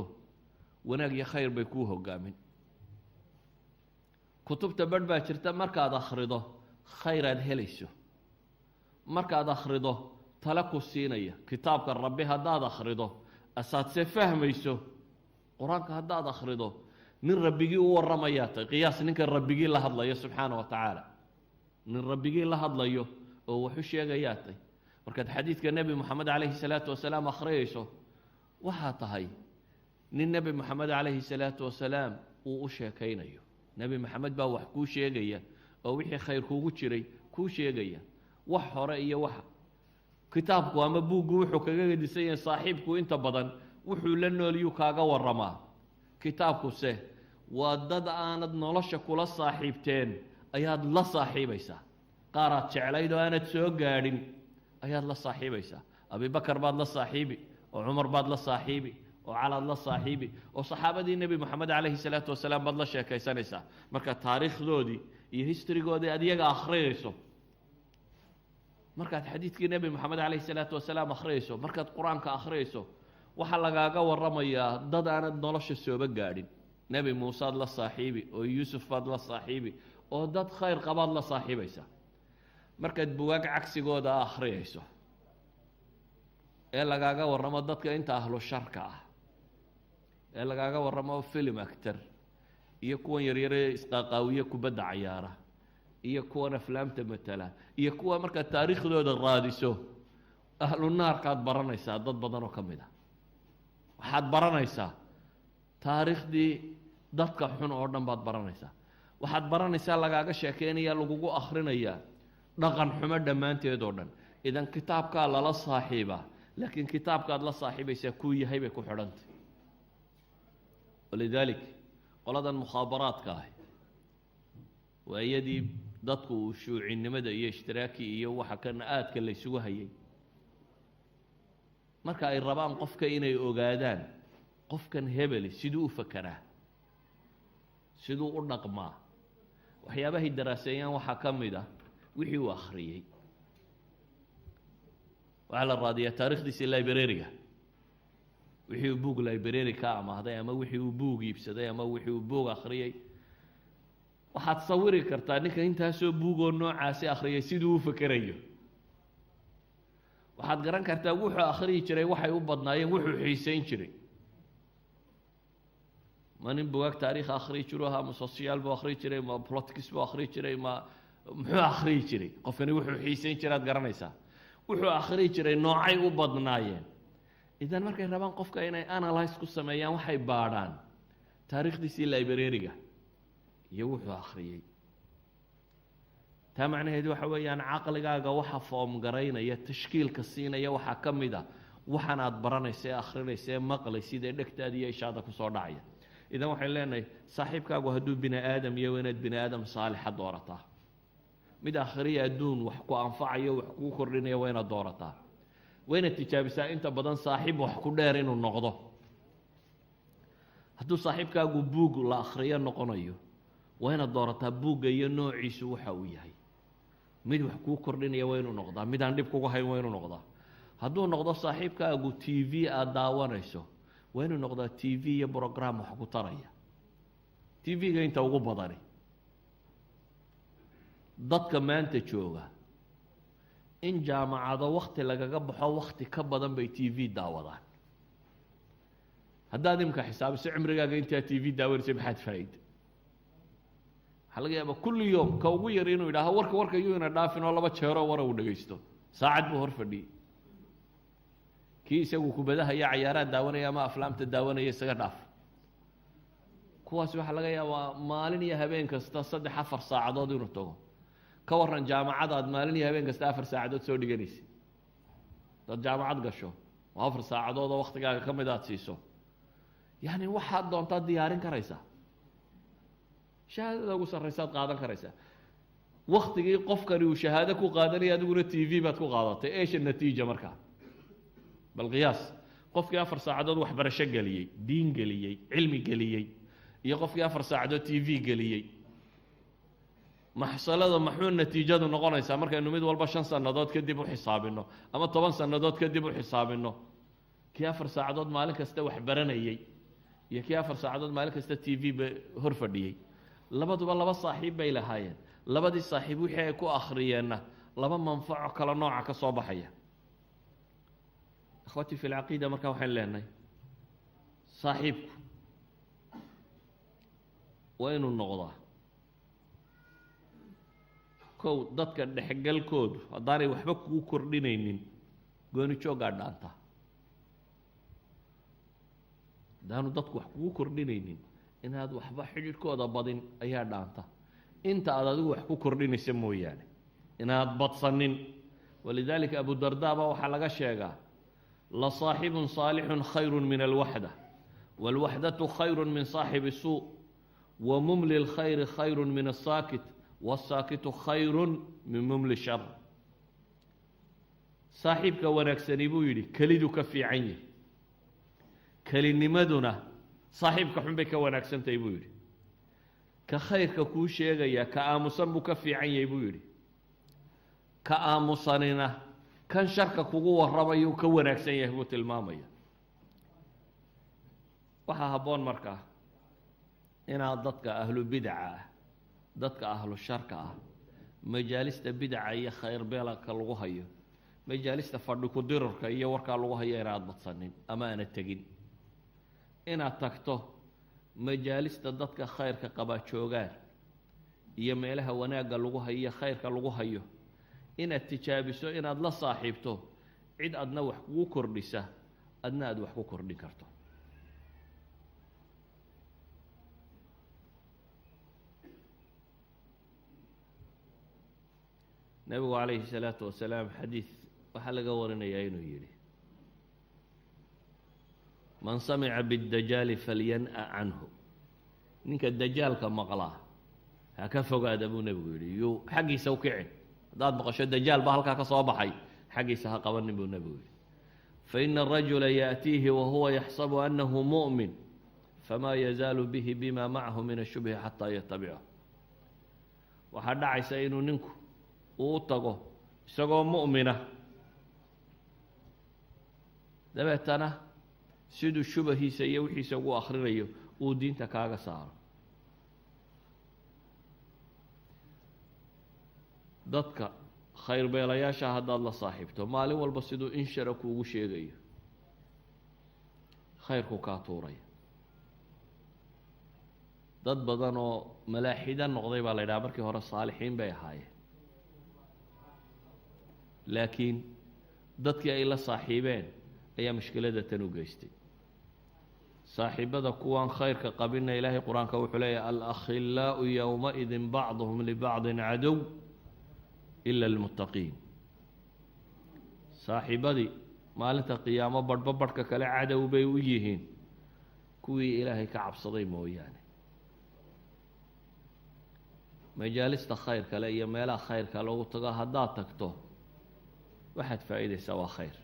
wanaag iyo khayr bay kuu hogaamin kutubta barh baa jirta markaad akhrido khayr aad helayso markaad akhrido tala ku siinaya kitaabka rabbi haddaad akhrido asaadse fahmayso qur-aanka haddaad akhrido nin rabbigii u warramayaa tay qiyaas ninka rabbigii la hadlayo subxaana wa tacaala nin rabbigii la hadlayo oo waxu sheegayaa tay markaad xadiidka nebi moxamed calayhi salaatu wasalaam akhriyayso waxaa tahay nin nebi moxamed calayhi salaatu wasalaam uu u sheekaynayo nebi moxamed baa wax kuu sheegaya oo wixii khayr kuugu jiray kuu sheegaya wax hore iyo waxa kitaabku ama buuggu wuxuu kaga gedisan yahay saaxiibku inta badan wuxuu la noolyuu kaaga warramaa kitaabkuse waa dad aanad nolosha kula saaxiibteen ayaad la saaxiibaysaa qaaraad jeclayd oo aanad soo gaadhin ayaad la saaxiibaysaa abibakar baad la saaxiibi oo cumar baad la saaxiibi oo calaad la saaxiibi oo saxaabadii nebi moxamed calayhi salaatu wasalaam baad la sheekaysanaysaa marka taariikhdoodii iyo historygoodii aad iyaga akhriyayso markaad xadiidkii nebi moxamed calayhi salaatu wasalaam akhriyayso markaad qur-aanka akhriyayso waxaa lagaaga warramayaa dad aanad nolosha sooba gaadhin nebi muusead la saaxiibi oo yuusuf baad la saaxiibi oo dad khayr qabaad la saaxiibaysa. markaad bugaag cagsigooda akhriyayso ee lagaaga warramo dadka inta ahlu sharka ah, ee lagaaga warramo film actor iyo kuwan yaryare isqaaqaawiye kubadda cayaara iyo kuwan aflaamta matala iyo kuwa markaad taariikhdooda raadiso ahlu naarkaad baranaysaa dad badan oo ka mid ah. waxaad baranaysaa taariikhdii dadka xun oo dhan baad baranaysaa. waxaad baranaysaa lagaaga sheekeynaya lagugu akhrinayaa dhaqan xumo dhammaanteed oo dhan. idan kitaabkaa lala saaxiibaa, laakiin kitaabkaad la saaxiibaysaa kuu yahay bay ku xidhantay. walidaalik qoladan mukhaabaraadka ah waa iyadii dadku uu shuucinimada iyo ishtiraaki iyo waxa kana aadka la isugu hayay. marka ay rabaan qofka inay ogaadaan qofkan hebeli siduu u fakeraa, siduu u dhaqmaa, waxyaabahay daraaseeyaan waxaa ka mid ah wixii uu akhriyey. waxaa la raadiyaa taarikhdiisii librariga, wixii uu buug library ka amaahday ama wixii uu buug iibsaday ama wixii uu buug akhriyey. waxaad sawiri kartaa ninka intaasoo buugoo noocaasi akhriyay siduu u fakerayo. waxaad garan kartaa wuxuu akhriyi jiray waxay u badnaayeen wuxuu xiisayn jiray. ma nin bugaag taariikh akhriyi jiru ahaa, ma social buu akhriyi jiray, ma politics buu akhriyi jiray, ma muxuu akhriyi jiray? qofkani wuxuu xiisayn jiray aad garanaysaa. wuxuu akhriyi jiray noocay u badnaayeen. idan markay rabaan qofka inay analyze ku sameeyaan waxay baadhaan taariikhdiisii librariga iyo wuxuu akhriyey. taa macnaheedu waxa weeyaan caqligaaga waxa foom garaynaya, tashkiilka siinaya waxaa ka mid a waxaan aad baranaysa ee akhrinaysa ee maqlaysid ee dhegtaada iyo ishaada ku soo dhacaya. idan waxay leenahay saaxiibkaagu hadduu bini aadam iyo inaad bini aadam saalixa doorataa. mid akhriya adduun wax ku anfacayo wax kuu kordhinaya waa inaad doorataa. waa inaad tijaabisaa inta badan saaxiib wax ku dheer inuu noqdo. hadduu saaxiibkaagu buug la akhriyo noqonayo waa inaad doorataa buugga iyo noociisu waxa uu yahay. mid wax kuu kordhinaya waa inuu noqdaa, mid aan dhib kugu hayn waa inuu noqdaa. hadduu noqdo saaxiibkaagu t v aada daawanayso waa inuu noqdaa t v iyo brogram wax ku taraya. t v-ga inta ugu badani dadka maanta jooga in jaamacado wakti lagaga baxo wakti ka badan bay t v daawadaan. haddaad imka xisaabiso cimrigaaga intaa t v daawanaysa maxaad faa'iida? waxaa laga yaabaa kulli yoom ka ugu yar inuu yidhaaho warka yuu ina dhaafin oo 2 jeeroo wara uu dhegaysto. saacad buu hor fadhiyey. kii isagu kubadaha iyo cayaaraha daawanaya ama aflaamta daawanaya isaga dhaaf. kuwaas waxaa laga yaabaa maalin iyo habeen kasta 3-4 saacadood inuu tago. ka waran jaamacadaad maalin iyo habeen kasta 4 saacadood soo dhiganaysa. dad jaamacad gasho waa 4 saacadood oo waktigaaga ka mid aad siiso. yacni waxaad doontaa diyaarin karaysaa. shahaadada ugu sarraysaad qaadan karaysaa. waktigii qofkani uu shahaado ku qaadanaya adiguna t v baad ku qaadatay. eesha natiija markaa bal qiyaas qofkii 4 saacadood waxbarasho geliyey, diin geliyey, cilmi geliyey iyo qofkii 4 saacadood t v geliyey. maxsalada maxuu natiijadu noqonaysaa markaynu mid walba 5 sannadood kadib u xisaabino ama 10 sannadood kadib u xisaabino? kii 4 saacadood maalin kasta wax baranayey iyo kii 4 saacadood maalin kasta t v ba hor fadhiyey, labaduba 2 saaxiib bay lahaayeen. labadii saaxiib wixii ay ku akhriyeenna 2 manfaco kala nooca ka soo baxaya. akhwati fi lcaqiida markaa waxaan leenahay saaxiibku waa inuu noqdaa kow dadka dhexgalkoodu haddaanay waxba kugu kordhinaynin gooni jooggaa dhaanta. haddaanu dadku wax kugu kordhinaynin inaad waxba xidhiidhkooda badin ayaa dhaanta. inta aad adigu wax ku kordhinaysa mooyaane inaad badsanin. walidaalika abu darda baa waxaa laga sheegaa lasaaxibun saalixun khayru min alwaxda waalwaxdatu khayru min saaxibi suu wamumli lkhayri khayru min asaakit wasaakitu khayru min mumli shar. saaxiibka wanaagsani buu yidhi kelidu ka fiican yahi, kelinimaduna saaxiibka xun bay ka wanaagsantahay buu yidhi. ka khayrka kuu sheegaya ka aamusan buu ka fiican yahay buu yidhi. ka aamusanina kan sharka kugu warramayuu ka wanaagsan yahay buu tilmaamaya. waxaa habboon markaa inaad dadka ahlu bidaca ah, dadka ahlu sharka ah majaalista bidaca iyo khayr beelka lagu hayo majaalista fadhi ku dirarka iyo warkaa lagu hayo inaad badsanin ama aana tegin inaad tagto majaalista dadka khayrka qaba joogaan iyo meelaha wanaagga lagu hayo iyo khayrka lagu hayo inaad tijaabiso inaad la saaxiibto cid adna wax kugu kordhisa adna aad wax ku kordhin karto nabigu calayhi salaatu wasalaam xadiid waxaa laga warinayaa inuu yidhi man samica biاdajaali falyan'a canhu ninka dajaalka maqlaa ha ka fogaada buu nebigu yidhi yuu xaggiisa u kicin haddaad maqasho dajaal baa halkaa ka soo baxay xaggiisa ha qabanin buu nebigu yidhi faina arajula yaأtiihi wahuwa yaxsabu annahu mu'min famaa yazaalu bihi bima macahu min ashubhi xataa yatabicahu waxaa dhacaysa inuu ninku uu u tago isagoo mu'mina dabeetana siduu shubahiisa iyo wixiisa ugu akhrinayo uu diinta kaaga saaro dadka khayr beelayaasha haddaad la saaxiibto maalin walba siduu inshara kuugu sheegayo khayrku kaa tuuraya dad badan oo malaaxida noqday baa la yidhaha markii hore saalixiin bay ahaayeen laakiin dadkii ay la saaxiibeen ayaa mushkilada tan u geystay saaxiibada kuwaan khayrka qabina ilaahay qur-aanka wuxuu leeyahay alakhilaau yowmaidin bacduhum libacdin cadow ila almuttaqiin saaxiibadii maalinta qiyaamo badhba badhka kale cadow bay u yihiin kuwii ilaahay ka cabsaday mooyaane majaalista khayr kale iyo meelaha khayrka lagu tago haddaad tagto waxaad faa'iidaysaa waa khayr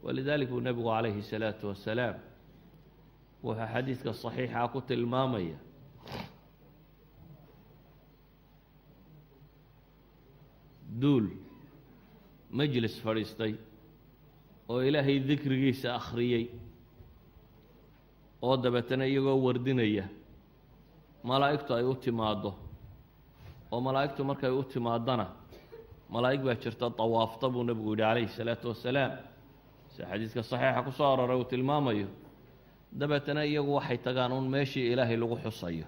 walidalik buu nebigu calayhi الsalaatu wasalaam wuxuu xadiidka صaxiixa ku tilmaamaya duul majlis fadhiistay oo ilaahay dikrigiisa akhriyey oo dabeetana iyagoo wardinaya malaa'igtu ay u timaaddo oo malaa'igtu markay u timaadana malaa'ig baa jirta tawaafta buu nebigu yidhi calayhi الsalaatu wasalaam sida xadiidka saxiixa ku soo aroray uu tilmaamayo dabeetana iyagu waxay tagaan un meeshii ilaahay lagu xusayo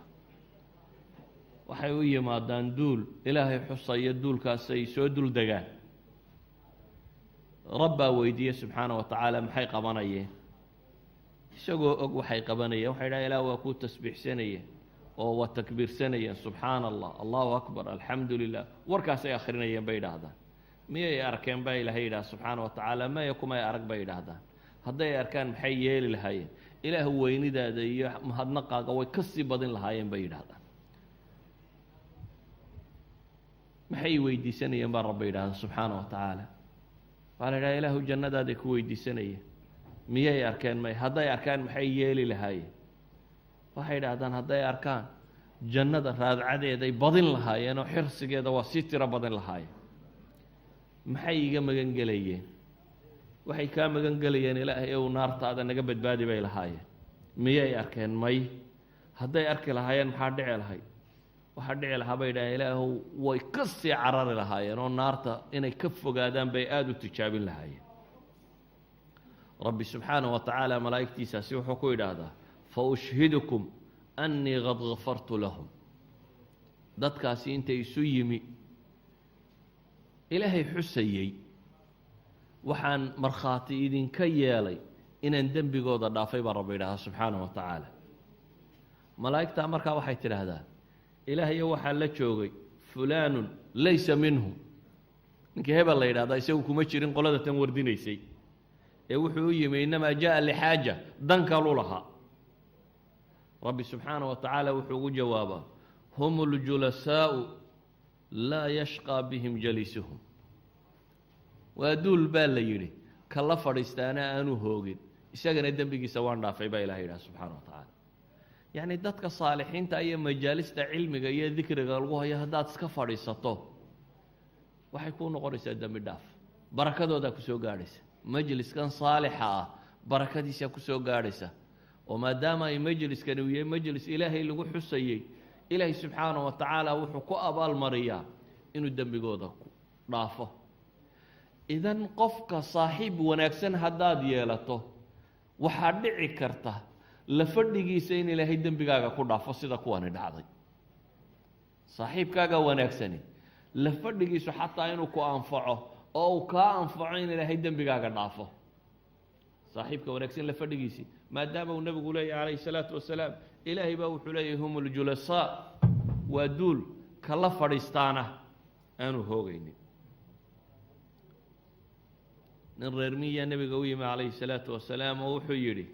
waxay u yimaadaan duul ilaahay xusaya duulkaasay soo dul degaan rabbaa weydiiye subxaana wa tacaala maxay qabanayeen isagoo og waxay qabanayeen waxay dhaha ilaah waa kuu tasbiixsanayeen oo waa takbiirsanayeen subxaana allah allahu akbar alxamdu lilah warkaasay akhrinayeen bay idhaahdaan miyay arkeen baa ilaahay yidhaha subxaana wa tacaala maya kumay arag bay idhaahdaan hadday arkaan maxay yeeli lahaayeen ilaah weynidaada iyo mahadnaqaaga way ka sii badin lahaayeen bay yidhaahdaan maxay weydiisanayeen baa rabba yidhahda subxaana wa tacaala waxaa la yidhaha ilaahu jannadaaday ku weydiisanayeen miyay arkeen may hadday arkaan maxay yeeli lahaayeen waxay idhaahdaan hadday arkaan jannada raadcadeeday badin lahaayeen oo xirsigeeda waa sii tiro badin lahaayeen maxay iga magan gelayeen waxay kaa magan gelayeen ilaahay ow naartaada naga badbaadi bay lahaayeen miyay arkeen may hadday arki lahaayeen maxaa dhici lahayd waxaa dhici lahaa bay idhaaheen ilaahow way ka sii carari lahaayeen oo naarta inay ka fogaadaan bay aada u tijaabin lahaayeen rabbi subxaanaه wa tacaala malaa'igtiisaasi wuxuu ku yidhaahdaa faushhidukum annii qad gafartu lahum dadkaasi intay isu yimi ilaahay xusayey waxaan markhaati idinka yeelay inaan dembigooda dhaafay baa rabbi yidhahdaa subxaanaه wa tacaala malaa'igtaa markaa waxay tidhaahdaa ilaahayo waxaa la joogay fulaanu laysa minhu ninkii hebel la yidhahdaa isagu kuma jirin qolada tan wardinaysay ee wuxuu u yimi inamaa jaءa lixaaja dan kalu lahaa rabbi subxaanaه wa tacaala wuxuu ugu jawaabaa hum اljulasaau laa yashqىa bihim jalisuhum waa duul baa la yidhi ka la fadhiistaana aanu hoogin isagana dembigiisa waan dhaafay baa ilaha yidhaha subxaana wa tacaala yacni dadka saalixiinta iyo majaalista cilmiga iyo dikriga lagu hayo haddaad iska fadhiisato waxay kuu noqonaysaa dembi dhaaf barakadoodaa ku soo gaadhaysa majliskan saalixa ah barakadiisaa ku soo gaadhaysa oo maadaama ay majliskani uu yahay majlis ilaahay lagu xusayey ilaahay subxaanahu wa tacaala wuxuu ku abaalmariyaa inuu dembigooda dhaafo. idan qofka saaxiib wanaagsan haddaad yeelato waxaa dhici karta la fadhigiisa in ilaahay dembigaaga ku dhaafo sida kuwani dhacday. saaxiibkaaga wanaagsani la fadhigiisu xataa inuu ku anfaco oo uu kaa anfaco in ilaahay dembigaaga dhaafo. saaxiibka wanaagsan la fadhigiisii maadaama uu nebigu leeyahy calayhi salaatu wasalaam ilaahay baa wuxuu leeyahy hum uljulasaa, waa duul kala fadhiistaana aanu hoogaynin. nin reer miyaa nebiga u yimi calayhi salaatu wasalaam oo wuxuu yidhi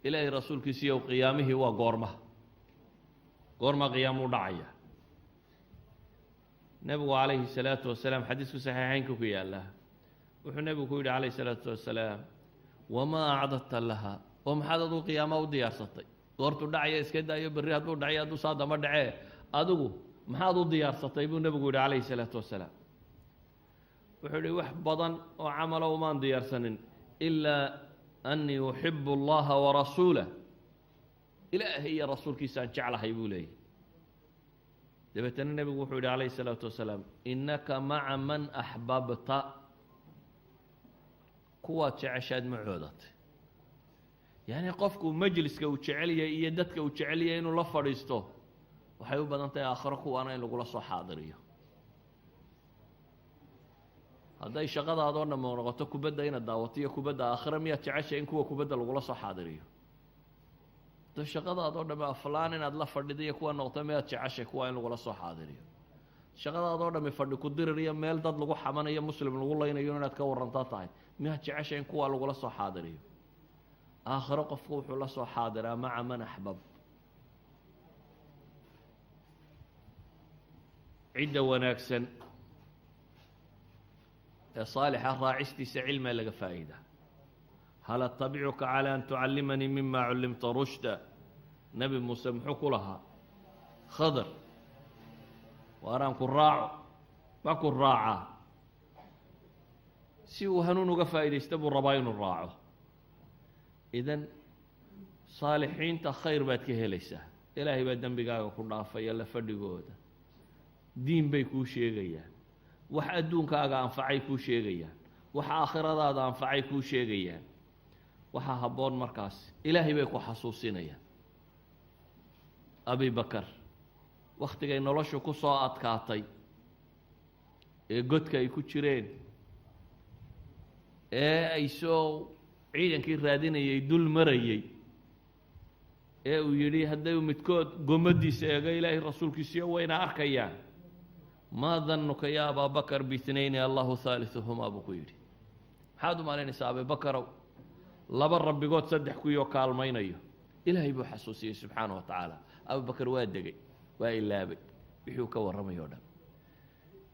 ilaahay rasuulkiisiiyow qiyaamihii waa goorma qiyaamuu dhacaya. nebigu calayhi salaatu wasalaam xadiisku saxiixaynka ku yaalla wuxuu nebigu ku yidhi calayhi salaatu wasalaam wamaa acdadta laha, oo maxaad aduu qiyaama u diyaarsatay? goortuu dhacaya iska daayo berri hadduu dhacayo hadduu saa dama dhacee adigu maxaad u diyaarsatay buu nebigu yidhi calayhi salaatu wasalaam. wuxuu yidhi wax badan oo camalo umaan diyaarsanin ilaa annii uxibu allaha warasuulah, ilaahay iyo rasuulkiisaan jeclahay buu leeyahy. dabeetana nebigu wuxuu yidhi calayhi salaatu wasalaam innaka maca man axbabta, kuwaad jeceshaad macoodatay. yacni qofku majliska uu jecelyahay iyo dadka uu jecelyahay inuu la fadhiisto waxay u badan tahay aakhiro kuwaana in lagula soo xaadiriyo. hadday shaqadaadoo dhammo noqoto kubadda inaad daawato iyo kubadda aakhira, miyaad jeceshay in kuwa kubadda lagula soo xaadiriyo? hadday shaqadaadoo dhamme aflaan inaad la fadhido iyo kuwa noqoto, miyaad jeceshay kuwa in lagula soo xaadiriyo? shaqadaadoo dhammi fadhi ku dirir iyo meel dad lagu xamanayo muslim lagu laynayo inaad ka warantaa tahay, miyaad jeceshay in kuwa lagula soo xaadiriyo? aakhiro qofku wuxuu la soo xaadiraa maca man axbab. cidda wanaagsan ee saalixa raacistiisa cilmiga laga faa'iida. hal attabicuka calaa an tucallimanii mima cullimta rushda. nebi muuse muxuu ku lahaa khadar, waaraan ku raaco, ma ku raacaa. si uu hanuun uga faa'iidaysta buu rabaa inuu raaco. idan saalixiinta khayr baad ka helaysaa. ilaahay baa dembigaaga ku dhaafaya la fadhigooda. diin bay kuu sheegayaan, wax adduunkaaga anfacay kuu sheegayaan, wax aakhiradaada anfacay kuu sheegayaan. waxaa habboon markaas ilaahay bay ku xasuusinayaan. abi bakar wakhtigay noloshu ku soo adkaatay ee godka ay ku jireen ee ay soo ciidankii raadinayay dul marayay ee uu yidhi hadday midkood gomadiisa eego ilaahay rasuulkiisiyo wayna arkayaan, maa danuka ya abaa bakar biitnayni allahu haaliثuhumaa buu ku yidhi. maxaad u malaynaysaa abibakarow laba rabbigood saddex kuyoo kaalmaynayo? ilaahay buu xasuusiyey subxaana wa tacaala. abubakar waa degay, waa ilaabay wixii uu ka warramay o dhan.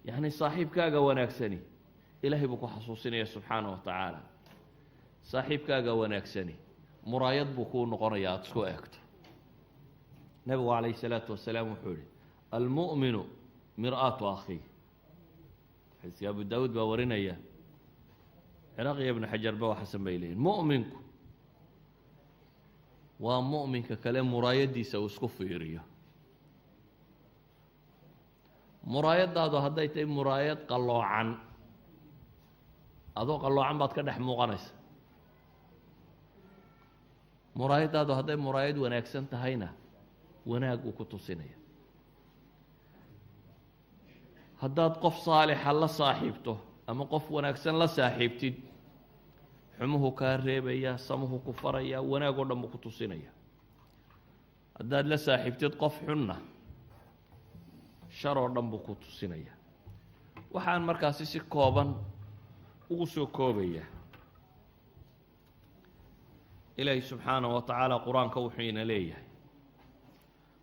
yacni saaxiibkaaga wanaagsani ilaahay buu ku xasuusinaya subxaana wa tacaala. saaxiibkaaga wanaagsani muraayad buu kuu noqonaya aada isku eegto. nebigu calayhi salaatu wasalaam wuxuu yihi almu'minu mir'aatu akhiih. xadiiska abu daawuud baa warinaya, ciraaqiya ibnu xajarba waa xasan bay leeyihin. mu'minku waa mu'minka kale muraayaddiisa uu isku fiiriyo. muraayaddaadu hadday tahay muraayad qalloocan, adoo qalloocan baad ka dhex muuqanaysa. muraayaddaadu hadday muraayad wanaagsan tahayna wanaag uu ku tusinaya. haddaad qof saalixa la saaxiibto ama qof wanaagsan la saaxiibtid, xumuhu kaa reebaya, samuhu ku faraya, wanaag oo dhan buu ku tusinaya. haddaad la saaxiibtid qof xunna, shar oo dhan buu ku tusinaya. waxaan markaasi si kooban ugu soo koobaya. ilaahi subxaanaه wa tacaala qur-aanka wuxuu ina leeyahay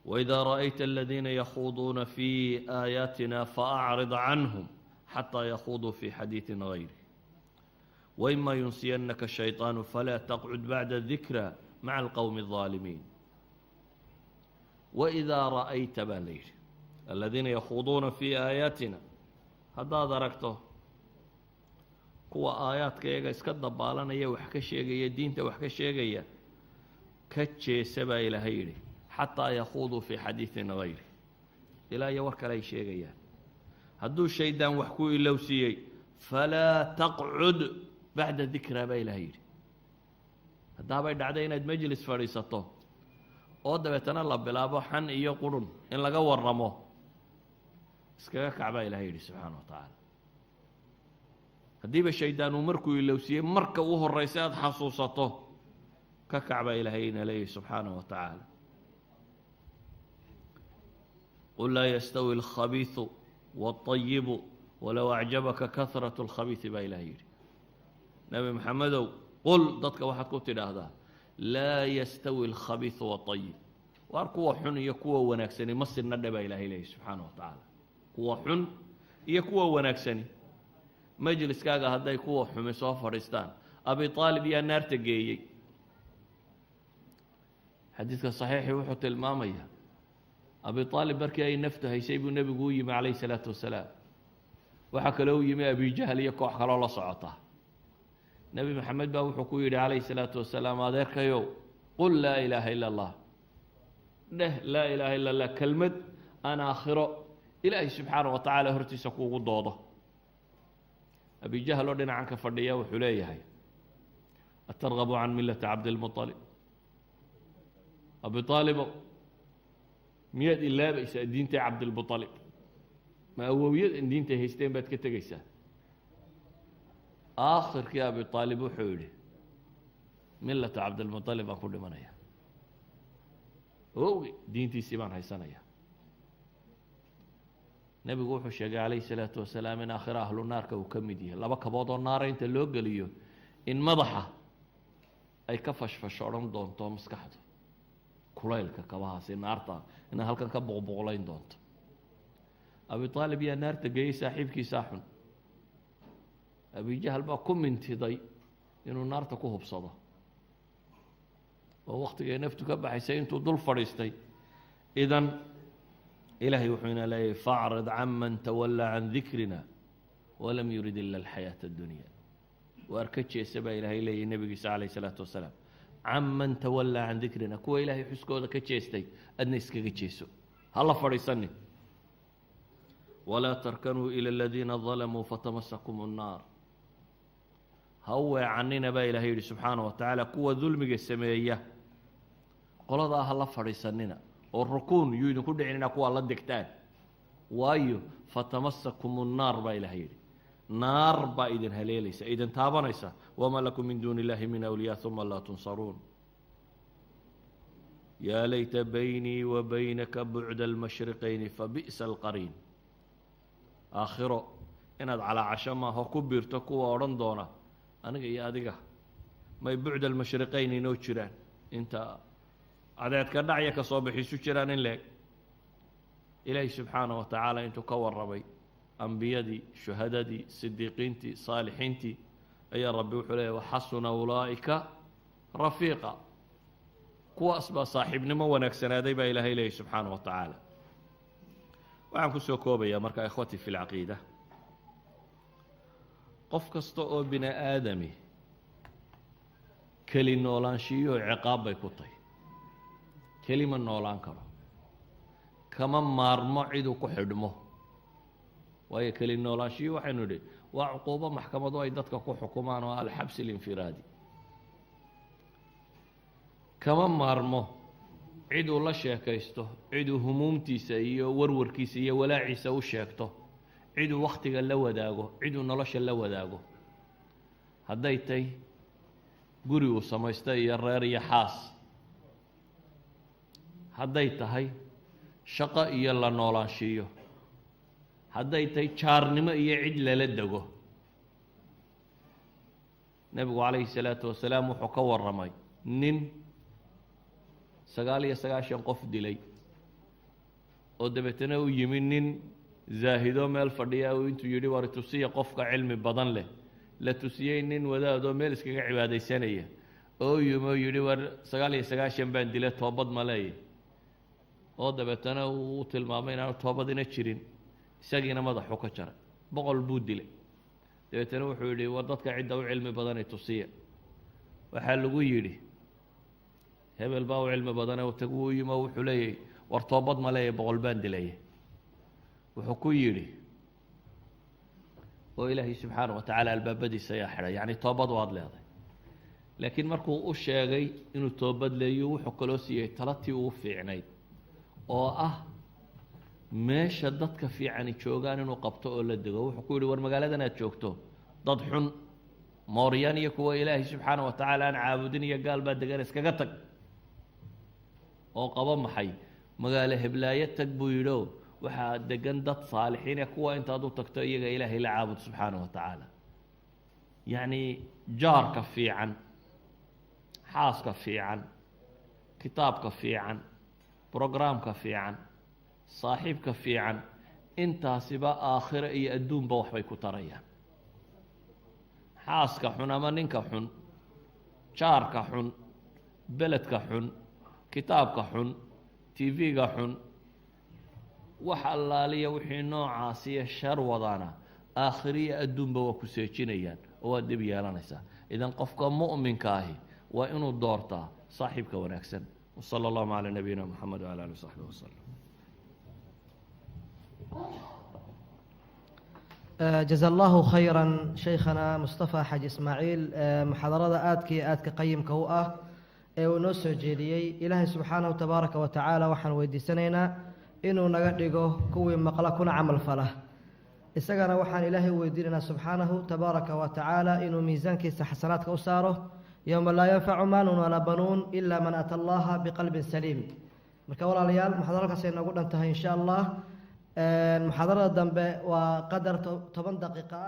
وإذا رأيت الذين يخوضون في آياتنا فأعرض عنهم حتى يخوضوا في حديث غيره وإما ينسينك الشيطان فلا تقعد بعد الذكرى مع القوم الظالمين. وإذا رأيت بالليل الذين يخوضون في آياتنا، هذا دركته kuwa aayaadkayaga iska dabaalanaya wax ka sheegaya diinta wax ka sheegaya ka jeesa baa ilaahay yidhi xataa yakhuuduu fii xadiiثin gayri ilaa iyo war kale ay sheegayaan. hadduu shaydaan wax ku ilowsiiyey falaa taqcud bacda dikraa baa ilahay yidhi. haddaabay dhacday inaad majlis fadhiisato oo dabeetana la bilaabo xan iyo qurun in laga warramo, iskaga kac baa ilahay yidhi subxaana wa tacaala. haddiiba shaydaan uu markuu ilowsiiyey marka u horraysa aada xasuusato ka kac baa ilaahayna leeyahy subxaana wa tacaala. qul laa yastawi alkhabiiثu wاlطayibu walow acjabaka kahraة اlkhabiiثi baa ilahay yidhi. nebi maxamedow qul dadka waxaad ku tidhaahdaa laa yastawi alkhabiiثu wاlطayib. waar kuwa xun iyo kuwa wanaagsani ma sirna dhe baa ilahay leeyahy subxaana wa tacaala. kuwa xun iyo kuwa wanaagsani majliskaaga hadday kuwa xumi soo fadhiistaan, abi aalib yaa naarta geeyey. xadiidka saxiixii wuxuu tilmaamayaa abi aalib markii ay naftu haysay buu nebigu u yimi calayh salaatu wasalaam. waxaa kaloo u yimi abijahl iyo koox kaloo la socota. nebi maxamed baa wuxuu ku yidhi calayh salaatu wasalaam, adeerkayow qul laa ilaaha ila allah, dheh laa ilaaha ila allah, kelmad aan aakhiro ilaahay subxaana wa tacaala hortiisa kuugu doodo. abijahl oo dhinacan ka fadhiya wuxuu leeyahay atargabu can millati cabdilmuطalib. abi aalibow miyaad ilaabaysaa diintay cabdilmuطalib? ma awowyad diintay haysteen baad ka tegaysaa? aakhirkii abi aalib wuxuu yidhi millata cabdilmuطalib baan ku dhimanaya, awowgay diintiisii baan haysanaya. nebigu wuxuu sheegay calayh salaatu wasalaam in aakhira ahlu naarka uu ka mid yahay. laba kabood oo naara inta loo geliyo in madaxa ay ka fashfashoodhan doonto maskaxdu, kulaylka kabahaasi naarta inay halkan ka boqboqlayn doonto. abi aalib yaa naarta geeyey saaxiibkiisaa xun. abijahl baa ku mintiday inuu naarta ku hubsado, oo wakhtigay naftu ka baxaysay intuu dul fadhiistay. idan ilaahay wuxuu ina leeyahy faacrid can man tawallaa can dikrina walam yurid ila alxayaata addunya. waar ka jeesa baa ilaahay leeyahy nebigiisa calayh salaatu wasalaam, can man tawallaa can dikrina, kuwa ilaahay xuskooda ka jeestay adna iskaga jeeso, hala fadhiisanin. walaa tarkanuu ila aladiina dalamuu fatamasakum الnaar. ha u weecanina baa ilahay yidhi subxaana wa tacaala kuwa dulmiga sameeya, qoladaa ha la fadhiisanina oo rukuun yuu idinku dhicinina kuwa la degtaan. waayo fatamasakum الnaar baa ilahay yidhi, naar baa idin haleelaysa, idin taabanaysa. wamaa lakum min duuni illahi min awliyaa uma laa tunsaruun. yaa layta baynii wa baynaka bucda almashriqayni fabi'sa alqariin. aakhiro inaad calaacasho maaho ku biirto kuwa odhan doona aniga iyo adiga may bucda almashriqayn inoo jiraan, inta cadeedka dhacya ka soo bixiisu jiraan in leeg. ilaahi subxaana wa tacaala intuu ka warramay ambiyadii, shuhadadii, sidiiqiintii, saalixiintii, ayaa rabbi wuxuu leeyahy waxasuna ulaa'ika rafiiqa. kuwaas baa saaxiibnimo wanaagsanaaday baa ilaahay leeyahy subxaana wa tacaala. waxaan ku soo koobayaa marka ikhwatii fi lcaqiida, qof kasta oo bini aadami keli noolaanshiyo ciqaab bay ku tahy. keli ma noolaan karo, kama maarmo ciduu ku xidhmo. waayo keli noolaanshiyo waxaynu idhi waa cuquubo maxkamadu ay dadka ku xukumaan oo alxabsi اlinfiraadi. kama maarmo ciduu la sheekaysto, ciduu humuumtiisa iyo warwarkiisa iyo walaaciisa u sheegto, ciduu wakhtiga la wadaago, ciduu nolosha la wadaago. hadday tahy guri uu samaysto iyo reer iyo xaas, hadday tahay shaqo iyo la noolaanshiyo, hadday tahay jaarnimo iyo cid lala dego. nebigu calayhi salaatu wasalaam wuxuu ka warramay nin 99 qof dilay oo dabeetana u yimi nin zaahido meel fadhiya uu intuu yidhi war tusiya qofka cilmi badan leh, la tusiyey nin wadaadoo meel iskaga cibaadaysanaya oo yimi oo yidhi war 99 baan dilay, toobad ma leeyahy. oo dabeetana uu tilmaamay inaanu toobadina jirin, isagiina madaxu ka jaray, 100 buu dilay. dabeetana wuxuu yidhi war dadka cidda u cilmi badanay tusiya. waxaa lagu yidhi hebel baa u cilmi badane tagu u yimo wuxuu leeyahy war toobad ma leeya boqol baan dilaya wuxuu ku yidhi oo ilaahay subxaana wa tacaala albaabadiisa ayaa xidhay yacni toobad waad leeday laakiin markuu u sheegay inuu toobad leeyo wuxuu kaloo siiyey talatii ugu fiicnayd oo ah meesha dadka fiicani joogaan inuu qabto oo la dego wuxuu ku yidhi war magaaladan aad joogto dad xun mooryaan iyo kuwa ilaahay subxaana wa tacaala aan caabudin iyo gaal baa degan iskaga tag oo qabo maxay magaalo heblaayo tag buu yidhio waxaa degan dad saalixiin ee kuwa intaad u tagto iyaga ilaahay la caabud subxaana wa tacaala yacni jaarka fiican xaaska fiican kitaabka fiican brograamka fiican saaxiibka fiican intaasiba aakhiro iyo adduunba waxbay ku tarayaan xaaska xun ama ninka xun jaarka xun beledka xun kitaabka xun tv-ga xun wax allaaliya wixii noocaasiyo shar wadana aakhiriyo adduunba waa ku seejinayaan oo waa dib yeelanaysaa idan qofka mu'minka ahi waa inuu doortaa saaxiibka wanaagsan wasala allahu calaa nabiyina moxamed wala alihi wasaxbihi wasalam جزا الله خيرا شيخنا مصطفى حاج إسماعيل محاضرة آدك قيم كوءة ونسو جيديي إلهي سبحانه تبارك وتعالى وحن ويدي سنينا إنه نقدقه كوي مقلكنا عمل فله إساقنا وحن إلهي ويدينا سبحانه تبارك وتعالى إنه ميزانك حسناتك أساره يوم لا ينفع مال ولا بنون إلا من أتى الله بقلب سليم مركولا ليال محاضرة سينقول انتهى إن شاء الله محاضرة دنبه وقدر 10 دقيقة